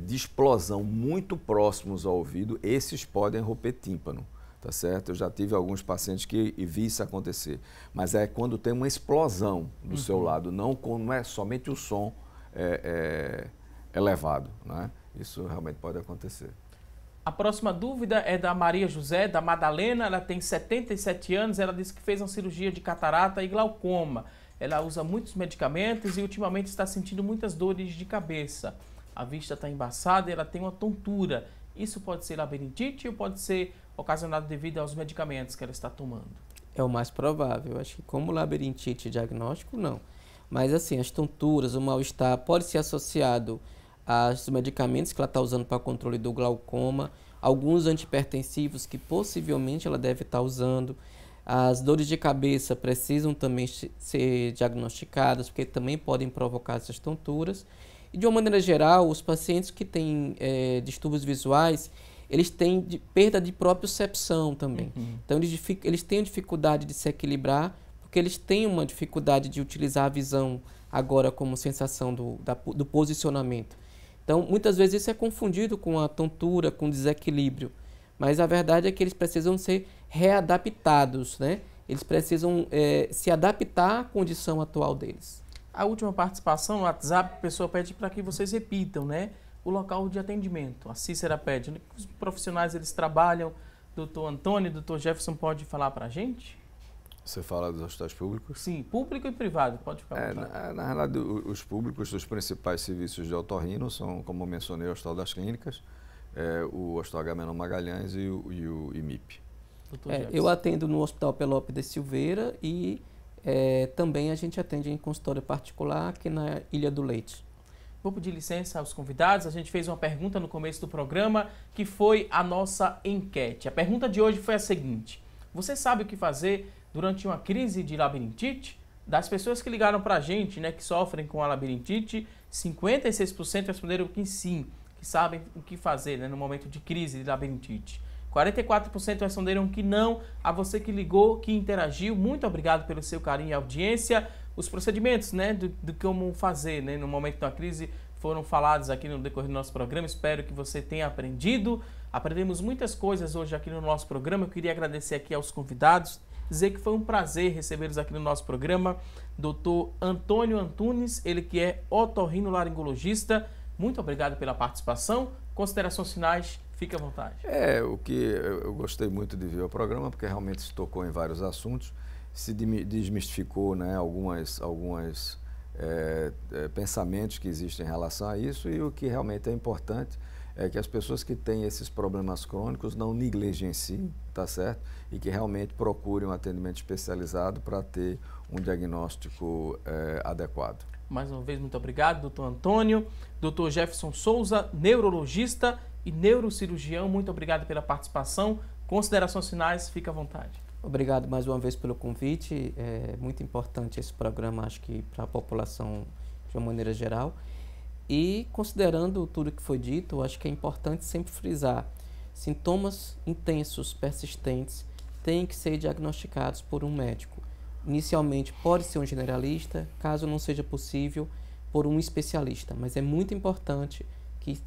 de explosão muito próximos ao ouvido, esses podem romper tímpano. Tá certo? Eu já tive alguns pacientes que vi isso acontecer. Mas é quando tem uma explosão do seu lado, não é somente o som elevado, né? Isso realmente pode acontecer. A próxima dúvida é da Maria José, da Madalena. Ela tem 77 anos, ela disse que fez uma cirurgia de catarata e glaucoma. Ela usa muitos medicamentos e ultimamente está sentindo muitas dores de cabeça. A vista está embaçada e ela tem uma tontura. Isso pode ser labirintite ou pode ser ocasionado devido aos medicamentos que ela está tomando? É o mais provável. Eu acho que como labirintite diagnóstico, não. Mas assim, as tonturas, o mal-estar pode ser associado aos medicamentos que ela está usando para controle do glaucoma, alguns antihipertensivos que possivelmente ela deve estar usando. As dores de cabeça precisam também ser diagnosticadas, porque também podem provocar essas tonturas. E de uma maneira geral, os pacientes que têm distúrbios visuais, eles têm perda de propriocepção também. Então, eles têm dificuldade de se equilibrar, porque eles têm uma dificuldade de utilizar a visão agora como sensação do posicionamento. Então, muitas vezes isso é confundido com a tontura, com desequilíbrio. Mas a verdade é que eles precisam ser readaptados, né? Eles precisam se adaptar à condição atual deles. A última participação no WhatsApp, a pessoa pede para que vocês repitam, né? O local de atendimento. A Cícera pede. Os profissionais, eles trabalham. Doutor Antônio, doutor Jefferson, pode falar para a gente? Você fala dos hospitais públicos? Sim, público e privado, pode ficar. Na realidade, os públicos, os principais serviços de otorrino são, como eu mencionei, o Hospital das Clínicas, o Hospital Agamenon Magalhães e o IMIP. Eu atendo no Hospital Pelópidas de Silveira e também a gente atende em consultório particular aqui na Ilha do Leite. Vou pedir licença aos convidados. A gente fez uma pergunta no começo do programa, que foi a nossa enquete. A pergunta de hoje foi a seguinte: você sabe o que fazer durante uma crise de labirintite? Das pessoas que ligaram para a gente, né, que sofrem com a labirintite, 56% responderam que sim, que sabem o que fazer, né, no momento de crise de labirintite. 44% responderam que não. A você que ligou, que interagiu, muito obrigado pelo seu carinho e audiência. Os procedimentos, né, do como fazer, né, no momento da crise foram falados aqui no decorrer do nosso programa. Espero que você tenha aprendido. Aprendemos muitas coisas hoje aqui no nosso programa. Eu queria agradecer aqui aos convidados, dizer que foi um prazer recebê-los aqui no nosso programa. Dr. Antônio Antunes, ele que é otorrinolaringologista. Muito obrigado pela participação. Considerações finais, fique à vontade. O que eu gostei muito de ver o programa, porque realmente se tocou em vários assuntos, se desmistificou, né, algumas pensamentos que existem em relação a isso, e o que realmente é importante é que as pessoas que têm esses problemas crônicos não negligenciem, tá certo? E que realmente procurem um atendimento especializado para ter um diagnóstico adequado. Mais uma vez, muito obrigado, doutor Antônio. Doutor Jefferson Souza, neurologista e neurocirurgião, muito obrigado pela participação. Considerações finais, fique à vontade. Obrigado mais uma vez pelo convite. É muito importante esse programa, acho que para a população de uma maneira geral. E considerando tudo que foi dito, acho que é importante sempre frisar: sintomas intensos, persistentes, têm que ser diagnosticados por um médico. Inicialmente pode ser um generalista, caso não seja possível, por um especialista. Mas é muito importante que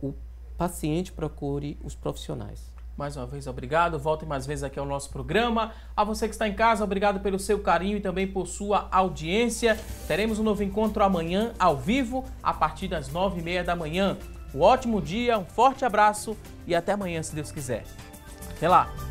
o paciente procure os profissionais. Mais uma vez, obrigado. Voltem mais vezes aqui ao nosso programa. A você que está em casa, obrigado pelo seu carinho e também por sua audiência. Teremos um novo encontro amanhã, ao vivo, a partir das 9h30 da manhã. Um ótimo dia, um forte abraço e até amanhã, se Deus quiser. Até lá!